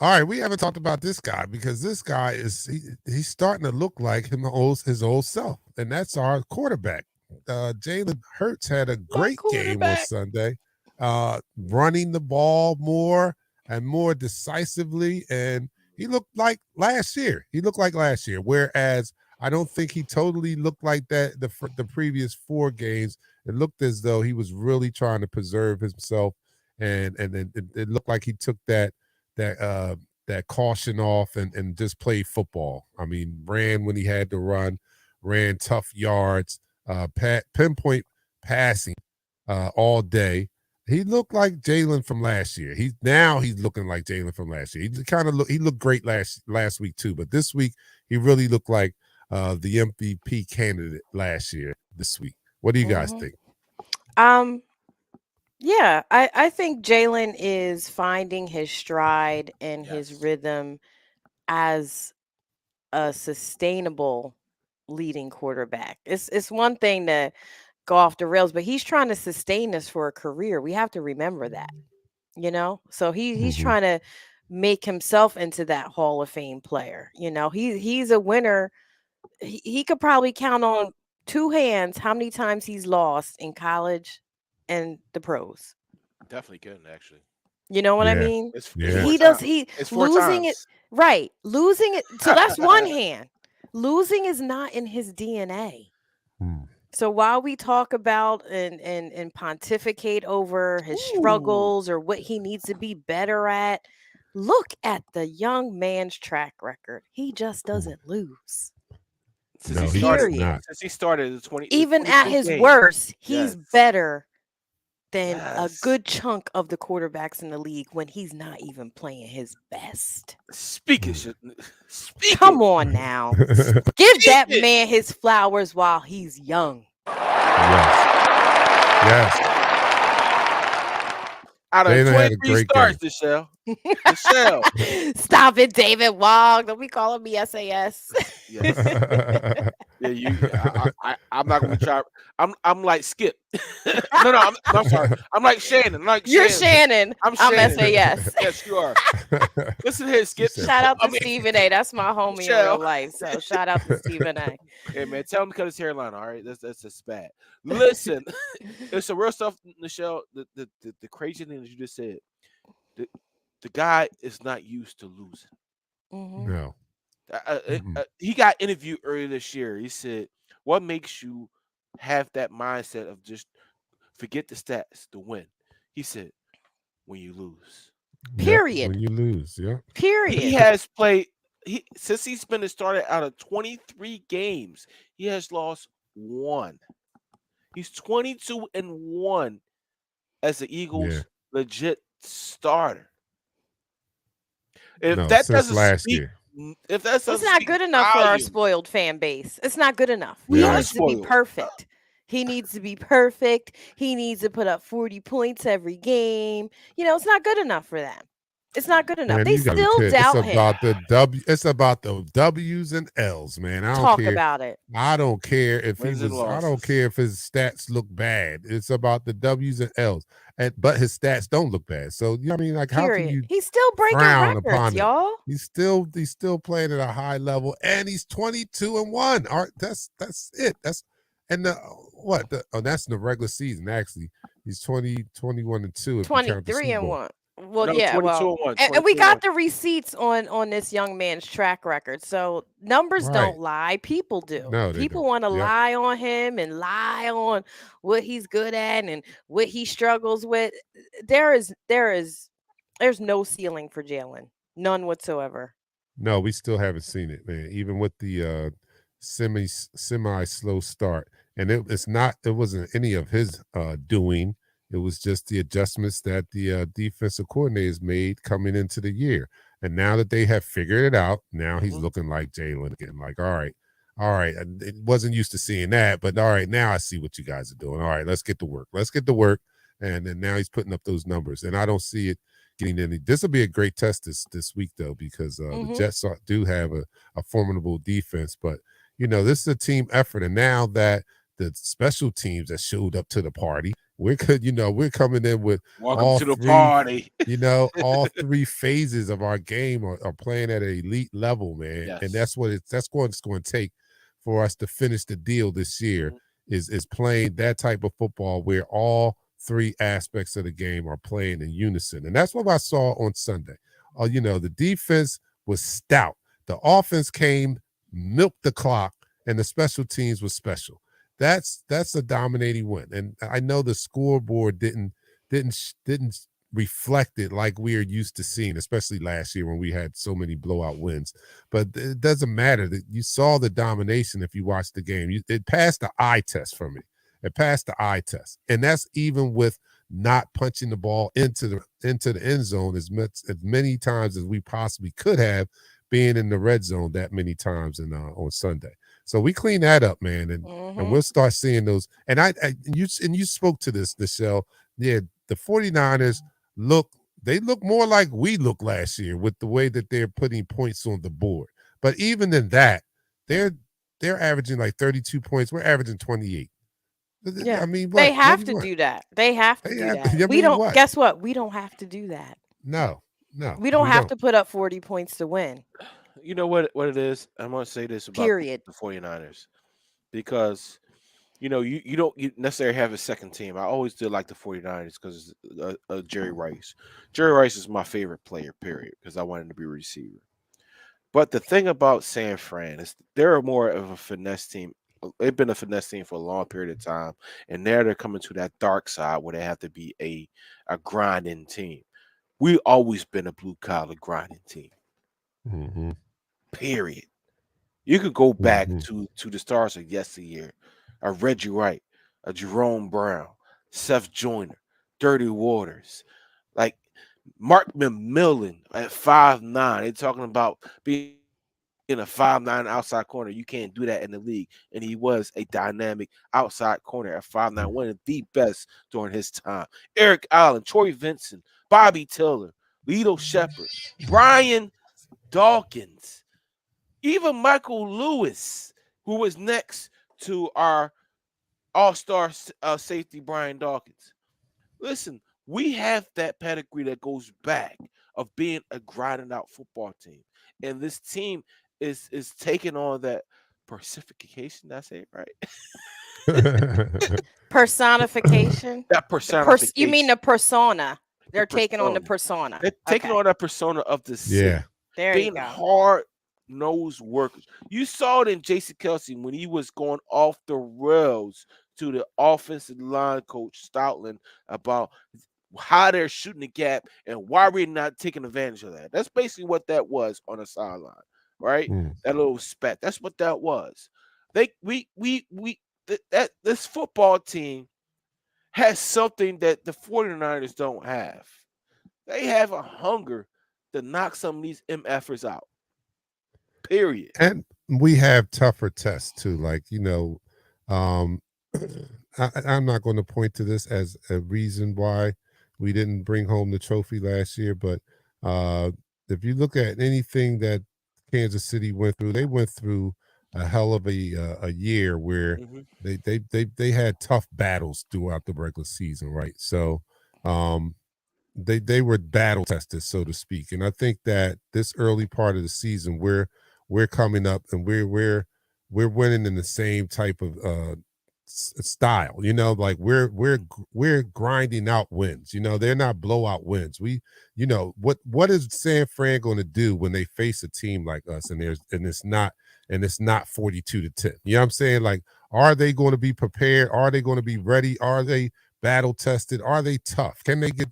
All right, we haven't talked about this guy because this guy he's starting to look like his old self, and that's our quarterback. Jalen Hurts had a great game on Sunday, running the ball more and more decisively, and he looked like last year. Whereas I don't think he totally looked like that the previous 4 games. It looked as though he was really trying to preserve himself, and then it looked like he took that caution off and just played football. I mean, ran when he had to run, ran tough yards, pinpoint passing all day. He looked like Jalen from last year. He's looking like Jalen from last year. He looked great last week too, but this week he really looked like the MVP candidate last year. This week, what do you guys think? Yeah, I think Jalen is finding his stride and his rhythm as a sustainable leading quarterback. It's one thing to go off the rails, but he's trying to sustain this for a career. We have to remember that, So he's trying to make himself into that Hall of Fame player. He's a winner. He could probably count on 2 hands how many times he's lost in college and the pros. Definitely couldn't, actually. You know what I mean? It's losing it, right? Losing it. So that's one hand. Losing is not in his DNA. So while we talk about and pontificate over his struggles or what he needs to be better at, look at the young man's track record. He just doesn't lose. Since he started 20, even at his worst, he's better than a good chunk of the quarterbacks in the league when he's not even playing his best. Speaking. Come on now. Give that man his flowers while he's young. Yes. Out of 23 starts, Nichelle. Stop it, David Wong. Don't be calling me SAS. Yes. I'm not gonna try. I'm like Skip. No, I'm sorry. I'm like Shannon. You're Shannon. I'm SAS. Yes, you are. Listen here, Skip. Shout out to Stephen A. That's my homie in real life. So shout out to Stephen A. Hey man, tell him to cut his hairline. All right, that's just bad. Listen, it's some real stuff, Nichelle. The crazy thing that you just said. The guy is not used to losing. No. He got interviewed earlier this year. He said, "What makes you have that mindset of just forget the stats to win?" He said, "When you lose." Period. When you lose, yeah. Period. He has played. Since he's been started out of 23 games, he has lost 1. He's 22-1 as the Eagles' legit starter. If that doesn't last year. It's not good enough for our spoiled fan base. It's not good enough. He needs to be perfect. He needs to be perfect. He needs to put up 40 points every game. It's not good enough for them. It's not good enough. Man, they still doubt him. It's about the W's and L's, man. I don't Talk care about it. I don't care if I don't care if his stats look bad. It's about the W's and L's. But his stats don't look bad. So I mean, like, how can you? He's still breaking records, y'all. He's still playing at a high level, and he's 22-1. All right, that's it. That's that's in the regular season. Actually, he's 21-2. 23-1. Well, no, yeah, and we got the receipts on this young man's track record. So numbers don't lie. People do. No, people want to lie on him and lie on what he's good at and what he struggles with. There's no ceiling for Jalen. None whatsoever. No, we still haven't seen it, man. Even with the semi slow start, and it wasn't any of his doing. It was just the adjustments that the defensive coordinators made coming into the year. And now that they have figured it out, now he's looking like Jalen again. Like, all right. It wasn't used to seeing that, but all right, now I see what you guys are doing. All right, let's get to work. And then now he's putting up those numbers, and I don't see it getting any. This will be a great test this week though, because the Jets do have a formidable defense, but this is a team effort, and now that the special teams that showed up to the party, we're coming in with welcome to the party. All three phases of our game are playing at an elite level, man. Yes. And that's what it's going to take for us to finish the deal this year. Is playing that type of football where all three aspects of the game are playing in unison. And that's what I saw on Sunday. The defense was stout. The offense came, milked the clock, and the special teams was special. That's a dominating win. And I know the scoreboard didn't reflect it like we are used to seeing, especially last year when we had so many blowout wins. But it doesn't matter. You saw the domination if you watched the game. It passed the eye test for me. It passed the eye test. And that's even with not punching the ball into the end zone as many times as we possibly could have, being in the red zone that many times on Sunday. So we clean that up, man, and we'll start seeing those. And you spoke to this, Nichelle. Yeah, the 49ers look more like we looked last year with the way that they're putting points on the board. But even in that, they're averaging like 32 points. We're averaging 28. Yeah, I mean, they have to do that. They have to do that. We don't. Guess what? We don't have to do that. No. We don't have to put up 40 points to win. You know what it is? I'm going to say this about the 49ers, because you don't necessarily have a second team. I always did like the 49ers because of Jerry Rice. Jerry Rice is my favorite player, period, because I wanted to be a receiver. But the thing about San Fran is they're more of a finesse team. They've been a finesse team for a long period of time, and now they're coming to that dark side where they have to be a grinding team. We've always been a blue-collar grinding team. Mm-hmm. Period. You could go back to the stars of yesteryear, a Reggie Wright, a Jerome Brown, Seth Joyner, Dirty Waters, like Mark McMillan at 5'9". They're talking about being in a 5'9" outside corner. You can't do that in the league. And he was a dynamic outside corner at 5'9", one of the best during his time. Eric Allen, Troy Vincent, Bobby Taylor, Lito Shepherd, Brian Dawkins, even Michael Lewis, who was next to our all-star safety Brian Dawkins. Listen, we have that pedigree that goes back of being a grinding out football team. And this team is taking on that personification. Did I say it right? Personification. That personification. You mean the persona? They're taking on the persona. They're taking on that persona of the city. Yeah. There being you go. Hard-nosed workers. You saw it in Jason Kelce when he was going off the rails to the offensive line coach Stoutland about how they're shooting the gap and why we're not taking advantage of that. That's basically what that was on the sideline, right? That little spat. That's what that was. This football team has something that the 49ers don't have. They have a hunger to knock some of these MFers out. Period. And we have tougher tests too. Like, I'm not going to point to this as a reason why we didn't bring home the trophy last year, but if you look at anything that Kansas City went through, they went through a hell of a year where they had tough battles throughout the regular season, right? So they were battle tested, so to speak. And I think that this early part of the season, we're coming up and we're winning in the same type of style, like we're grinding out wins. They're not blowout wins. What is San Fran going to do when they face a team like us and it's not 42-10? You know what I'm saying? Like, are they going to be prepared? Are they going to be ready? Are they battle tested? Are they tough?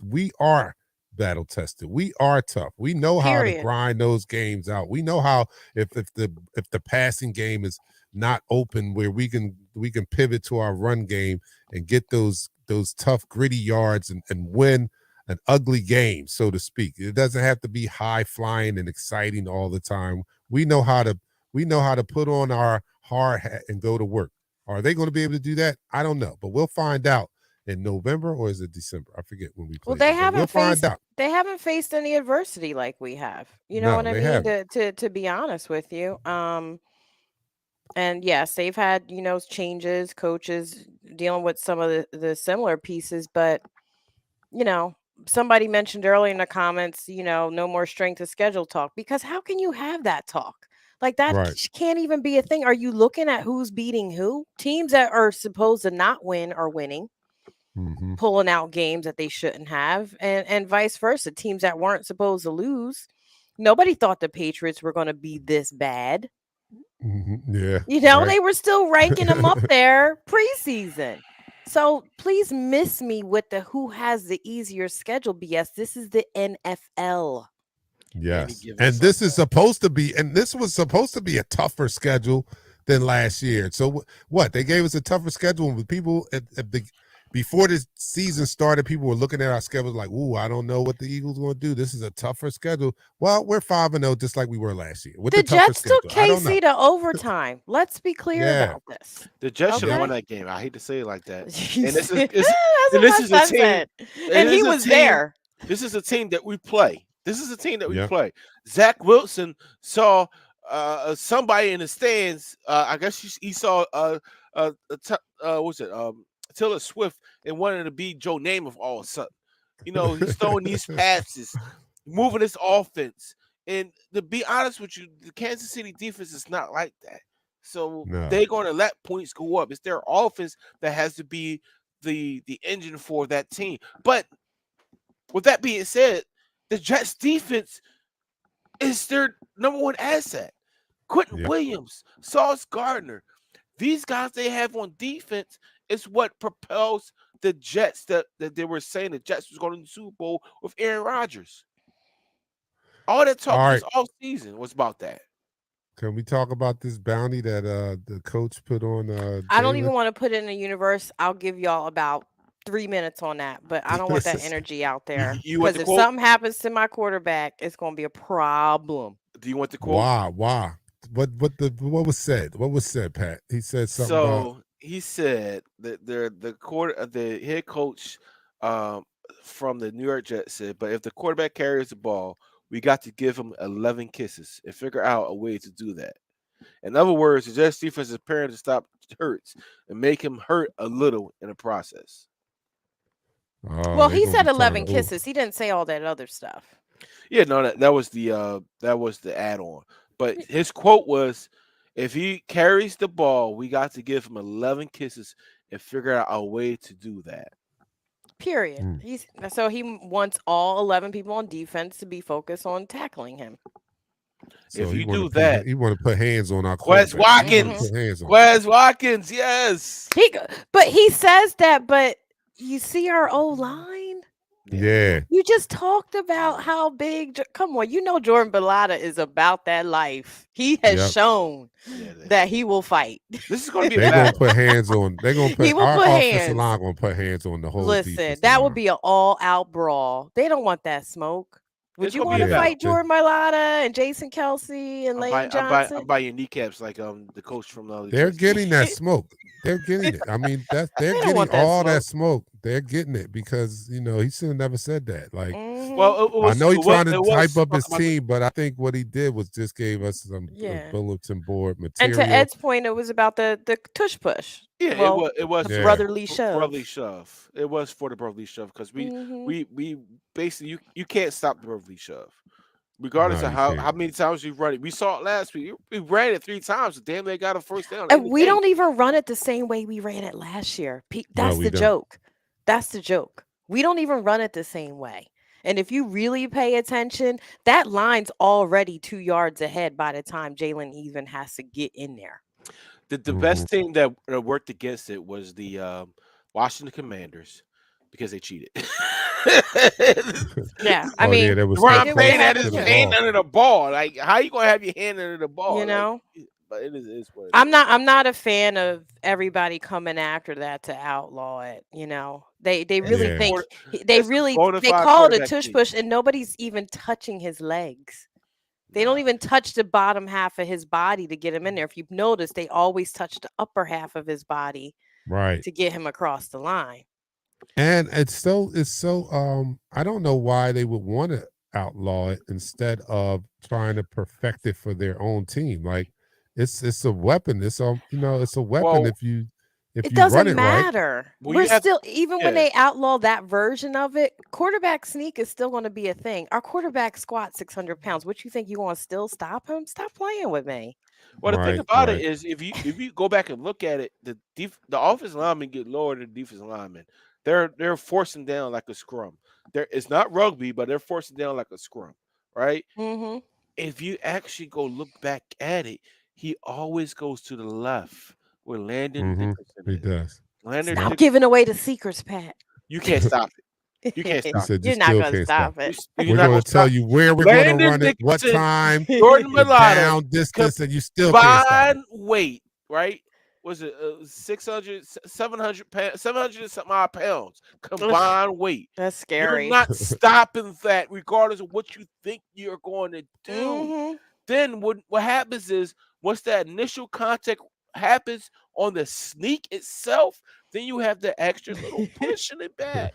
We are battle tested. We are tough. We know how to grind those games out. We know how if the passing game is not open, where we can pivot to our run game and get those tough gritty yards and win an ugly game, so to speak. It doesn't have to be high flying and exciting all the time. We know how to put on our hard hat and go to work. Are they going to be able to do that? I don't know, but we'll find out in November, or is it December? I forget when we play. Well, they haven't faced any adversity like we have. You know what I mean? To be honest with you. And yes, they've had, changes, coaches dealing with some of the similar pieces, but somebody mentioned earlier in the comments, no more strength of schedule talk, because how can you have that talk? Like that can't even be a thing. Are you looking at who's beating who? Teams that are supposed to not win are winning, pulling out games that they shouldn't have, and vice versa. Teams that weren't supposed to lose. Nobody thought the Patriots were going to be this bad. Yeah. They were still ranking them up there preseason. So please miss me with the who has the easier schedule BS. This is the NFL. Yes. And this was supposed to be a tougher schedule than last year. So what? They gave us a tougher schedule with people before this season started. People were looking at our schedule like, "Ooh, I don't know what the Eagles are going to do. This is a tougher schedule." Well, we're 5-0 just like we were last year. The Jets took KC to overtime. Let's be clear about this. The Jets should have won that game. I hate to say it like that. And this is a team, and he was there. This is a team that we play. Play. Zach Wilson saw somebody in the stands. I guess he saw Taylor Swift and wanted to be Joe Namath all of a sudden. He's throwing these passes, moving his offense. And to be honest with you, the Kansas City defense is not like that. So they're going to let points go up. It's their offense that has to be the engine for that team. But with that being said, the Jets defense is their number one asset. Quentin Williams, Sauce Gardner, these guys they have on defense is what propels the Jets that they were saying the Jets was going to the Super Bowl with Aaron Rodgers. All that talk all season was about that. Can we talk about this bounty that the coach put on? I don't even want to put it in the universe. I'll give y'all about 3 minutes on that, but I don't want that energy out there. Because if something happens to my quarterback, it's going to be a problem. Do you want the quote? Why? What was said? What was said, Pat? He said something. So he said that the head coach from the New York Jets said, but if the quarterback carries the ball, we got to give him 11 kisses and figure out a way to do that. In other words, the Jets defense is preparing to stop Hurts and make him hurt a little in the process. Well, he said 11 kisses. He didn't say all that other stuff. Yeah, no, that was the add-on. But his quote was, if he carries the ball, we got to give him 11 kisses and figure out a way to do that. Period. So he wants all 11 people on defense to be focused on tackling him. So if you do that, he want to put hands on our Quez Watkins. Quez Watkins, yes. But he says that, but you see our O-line? Yeah. You just talked about how big. Come on, Jordan Bellotta is about that life. He has shown that he will fight. This is going to be. They're going to put hands on. They're going to put our offensive line. Going to put hands on the whole. Listen, that would be an all-out brawl. They don't want that smoke. Would you want to fight Jordan Bellotta and Jason Kelsey and Lane Johnson? I'm buying kneecaps like the coach from. They're getting that smoke. They're getting it. I mean, they're getting all that smoke. They're getting it because he should have never said that. Like, well, I know he's trying to hype up his team, but I think what he did was just gave us some bulletin board material. And to Ed's point, it was about the tush push. Yeah, it was brotherly shove. Brotherly shove. It was for the brotherly shove because we basically you can't stop the brotherly shove. Regardless of how many times you run it. We saw it last week. We ran it 3 times. Damn, they got a first down. And we don't even run it the same way we ran it last year. That's the joke. That's the joke. We don't even run it the same way. And if you really pay attention, that line's already 2 yards ahead by the time Jalen even has to get in there. The best thing that worked against it was the Washington Commanders because they cheated. Yeah, I Oh, mean, yeah, there was Ron did close Payne what had to his the hand ball. under the ball. Like, how you gonna have your hand under the ball? you know. But it is what it I'm is. not a fan of everybody coming after that to outlaw it. You know, they It's really a Yeah. think quarter, they it's a really bona they fide call it a quarterback tush sneak. push, and nobody's even touching his legs. They don't Nah. even touch the bottom half of his body to get him in there. If you've noticed, they always touch the upper half of his body Right. to get him across the line. And it's so I don't know why they would want to outlaw it instead of trying to perfect it for their own team. Like it's a weapon. It's it's a weapon Well, if you It run doesn't it right. matter. well, We're you have still, even when yeah. they outlaw that version of it, quarterback sneak is still going to be a thing. Our quarterback squat 600 pounds. What you think you want to still stop him? Stop playing with me. Well, the thing Right, about it right. is, if you go back and look at it, the offensive linemen get lower than the defensive linemen. They're forcing down like a scrum. It's not rugby, but they're forcing down like a scrum, right? Mm-hmm. If you actually go look back at it, he always goes to the left where Landon Mm-hmm. Dickerson He is. does. Landon Stop Yep. Dickerson, giving away the secrets, Pat. you can't stop it. You can't He stop said you You're not still going to can't stop. stop it. You're We're not going gonna to tell stop. you where we're going to Landon run it, what Dickerson, time, Jordan the Mailata, down distance, and you still can't stop it. combined weight, right? Was it 600, 700 pounds, 700 and something odd pounds combined weight? That's You're scary. not stopping that, regardless of what you think you're going to do. Mm-hmm. Then what happens is, once that initial contact happens on the sneak itself, then you have the extra little push in it back.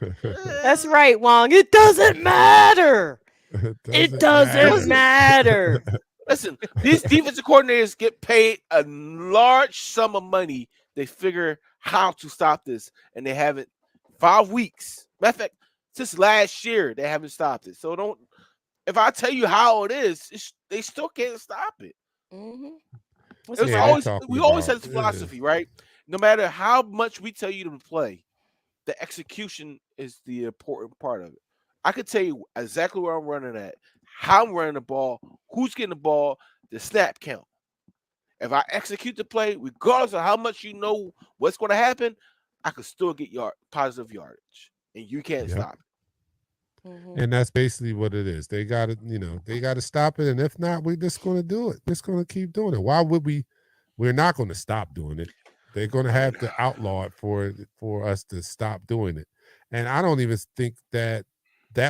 That's right, Wong. It doesn't matter. It doesn't matter. Listen, these defensive coordinators get paid a large sum of money. They figure how to stop this, and they haven't. 5 weeks. Matter of fact, since last year, they haven't stopped it. So don't. If I tell you how it is, they still can't stop it. Mm-hmm. It's Yeah, always talking we always about had this philosophy, right? No matter how much we tell you to play, the execution is the important part of it. I could tell you exactly where I'm running at, how I'm running the ball, who's getting the ball, the snap count. If I execute the play, regardless of how much you know what's going to happen, I could still get positive yardage, and you can't Yep. stop it. Mm-hmm. And that's basically what it is. They got to, they got to stop it. And if not, we're just going to do it. Just going to keep doing it. Why would we? We're not going to stop doing it. They're going to have to outlaw it for us to stop doing it. And I don't even think that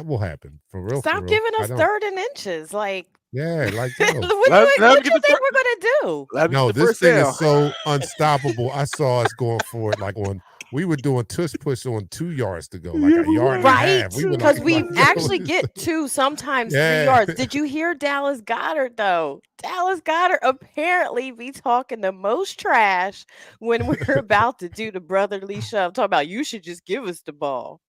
will happen for real. Stop for real. giving I us don't. third and inches. Like, Yeah, like what yo. do you think we're gonna do? Let me No, get the this first thing down. is so unstoppable. I saw us going for it we were doing tush push on 2 yards to go, like a yard and a Right? half. We were Because like, we yo, actually this- get 2, sometimes 3 Yeah. yards. Did you hear Dallas Goddard though? Dallas Goddard apparently be talking the most trash when we're about to do the brotherly shove. Talking about, you should just give us the ball.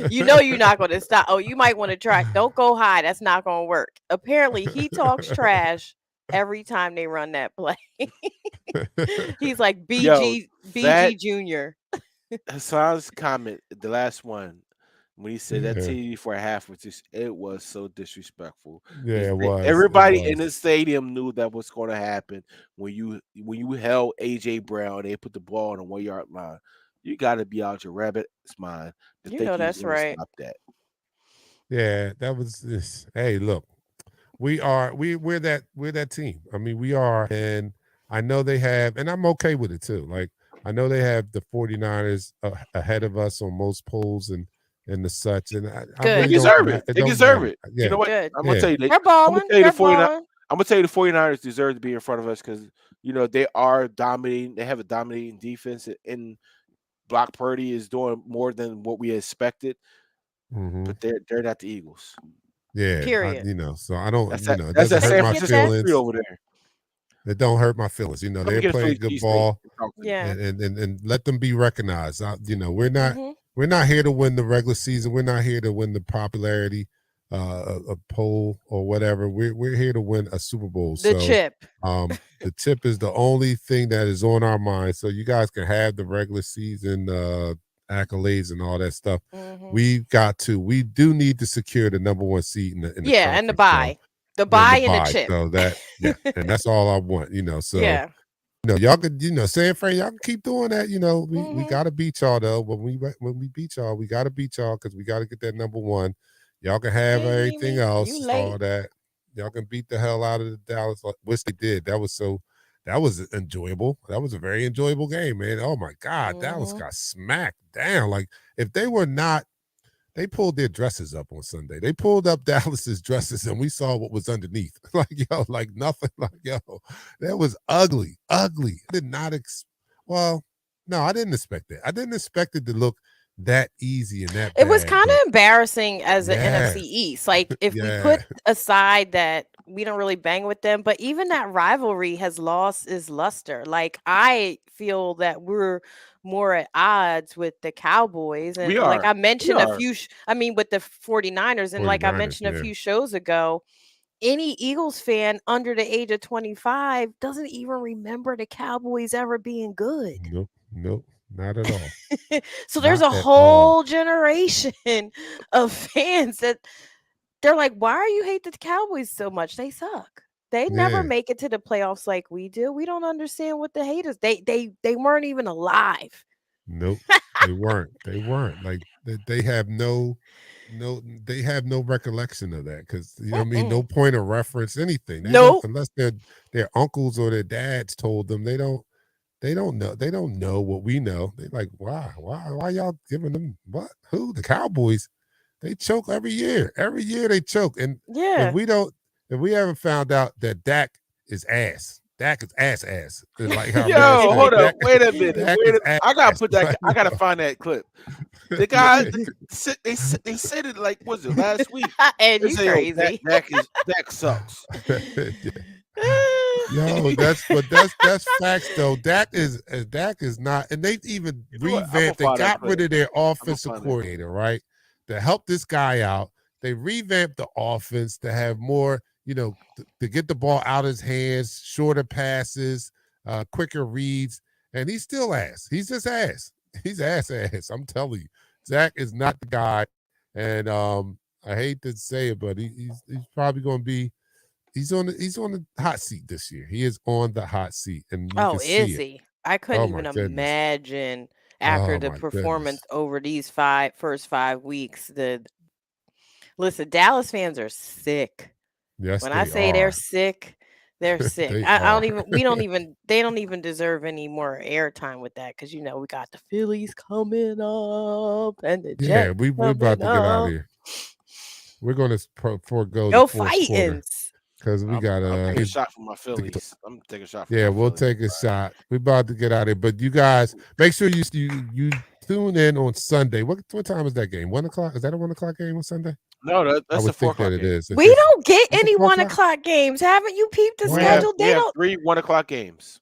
You know you're not going to stop. Oh, you might want to try. Don't go high. That's not going to work. Apparently he talks trash every time they run that play. He's like BG Junior. Hassan's comment, the last one, when he said that Yeah. TD for a half, it was so disrespectful. Yeah, it was. Everybody It in the stadium knew that was going to happen when you held AJ Brown. They put the ball on the 1 yard line. You got to be out your rabbit's mind to You think know he was that's gonna right. Stop that. Yeah, that was this. Hey, look, we're that team. I mean, we are, and I know they have, and I'm okay with it too. Like, I know they have the 49ers ahead of us on most polls and the such, and I Good. really They deserve don't, it. They don't deserve matter. it. Yeah. You know what? Good. I'm gonna tell you. They're balling. They're balling. I'm gonna tell you the 49ers deserve to be in front of us because they are dominating. They have a dominating defense, and Brock Purdy is doing more than what we expected. Mhm. But they're not the Eagles. Yeah, Period. so I don't. That's it that doesn't San hurt my Francisco feelings. Philly over there. It don't hurt my feelings. Let me They're get a playing Philly good cheesesteak ball, and talk to me. Yeah. and let them be recognized. We're not. Mhm. We're not here to win the regular season. We're not here to win the popularity, a poll or whatever. We're here to win a Super Bowl. The chip. The chip is the only thing that is on our mind. So you guys can have the regular season accolades and all that stuff. Mhm. We do need to secure the number 1 seed in the and the conference. bye. The bye and the chip. So and that's all I want. So yeah. y'all could, San Fran, y'all can keep doing that. We gotta beat y'all though. When we beat y'all, we gotta beat y'all because we gotta get that number one. Y'all can have everything else, all that. Y'all can beat the hell out of the Dallas, which they did. That was enjoyable. That was a very enjoyable game, man. Oh my God, Dallas got smacked down. Like if they were not. They pulled their dresses up on Sunday. They pulled up Dallas's dresses, and we saw what was underneath. Like nothing. That was ugly. I did not no, I didn't expect that. I didn't expect it to look that easy and that bad. It was kind of embarrassing as an NFC East. Like if we put aside that we don't really bang with them, but even that rivalry has lost its luster. Like I feel that we're more at odds with the Cowboys, and like I mentioned with the 49ers, and like I mentioned a few shows ago, any Eagles fan under the age of 25 doesn't even remember the Cowboys ever being good. Nope, not at all. So there's a whole generation of fans that they're like, why are you hate the Cowboys so much? They suck. They never make it to the playoffs like we do. We don't understand what the haters. They weren't even alive. Nope, they weren't. They weren't. Like they have no recollection of that because no point of reference, anything. Unless their uncles or their dads told them. They don't know. They don't know what we know. They're like, why y'all giving them what? Who? The Cowboys? They choke every year. Every year they choke. And if we haven't found out that Dak is ass. Dak is ass. Like how hold up. Wait a minute. I gotta put that. I gotta find that clip. The guy they said it like was it last week? And you crazy. Dak sucks. Yo, that's facts though. Dak is not, and they even revamped. They got rid of their offensive coordinator, right? To help this guy out. They revamped the offense to have more, to get the ball out of his hands, shorter passes, quicker reads, and he's still ass. He's just ass. He's ass. I'm telling you, Zach is not the guy, and I hate to say it, but he's probably going to be. He's on the hot seat this year. He is on the hot seat, and is he? I couldn't even imagine after the performance over these first 5 weeks. Listen, Dallas fans are sick. Yes, when I say they're sick, they're sick. They don't even deserve any more airtime with that because we got the Phillies coming up and the Jets. Yeah, we're about to get out of here. We're going to forego no fighting. Because we got to take a shot from my Phillies. I'm going to take a shot. We'll take a shot. We're about to get out of here. But you guys, make sure you tune in on Sunday. What time is that game? 1 o'clock? Is that a 1 o'clock game on Sunday? No, that's a 4 o'clock game. It is. We don't get any 1 o'clock games. Haven't you peeped the schedule? They have 3 1 o'clock games.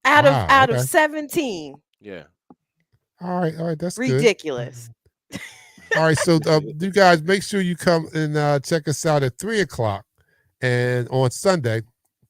Out of 17. Yeah. All right. That's ridiculous. Good. All right. So you guys, make sure you come and check us out at 3 o'clock. And on Sunday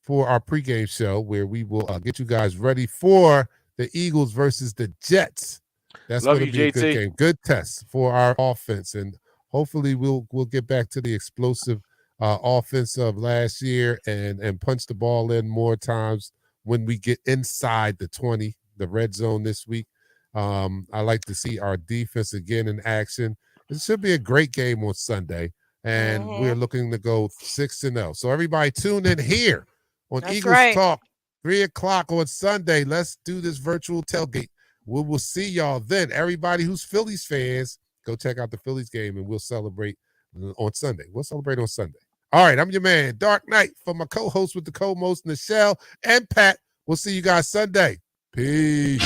for our pregame show, where we will get you guys ready for the Eagles versus the Jets. That's going to be a good game. Good test for our offense. And hopefully we'll get back to the explosive offense of last year and punch the ball in more times when we get inside the 20, the red zone this week. I like to see our defense again in action. It should be a great game on Sunday. And we're looking to go 6-0. So everybody tune in here on Eagles Talk, 3 o'clock on Sunday. Let's do this virtual tailgate. We will see y'all then. Everybody who's Phillies fans, go check out the Phillies game, and we'll celebrate on Sunday. We'll celebrate on Sunday. All right, I'm your man, Dark Knight, for my co-host with the co-most, Nichelle and Pat. We'll see you guys Sunday. Peace.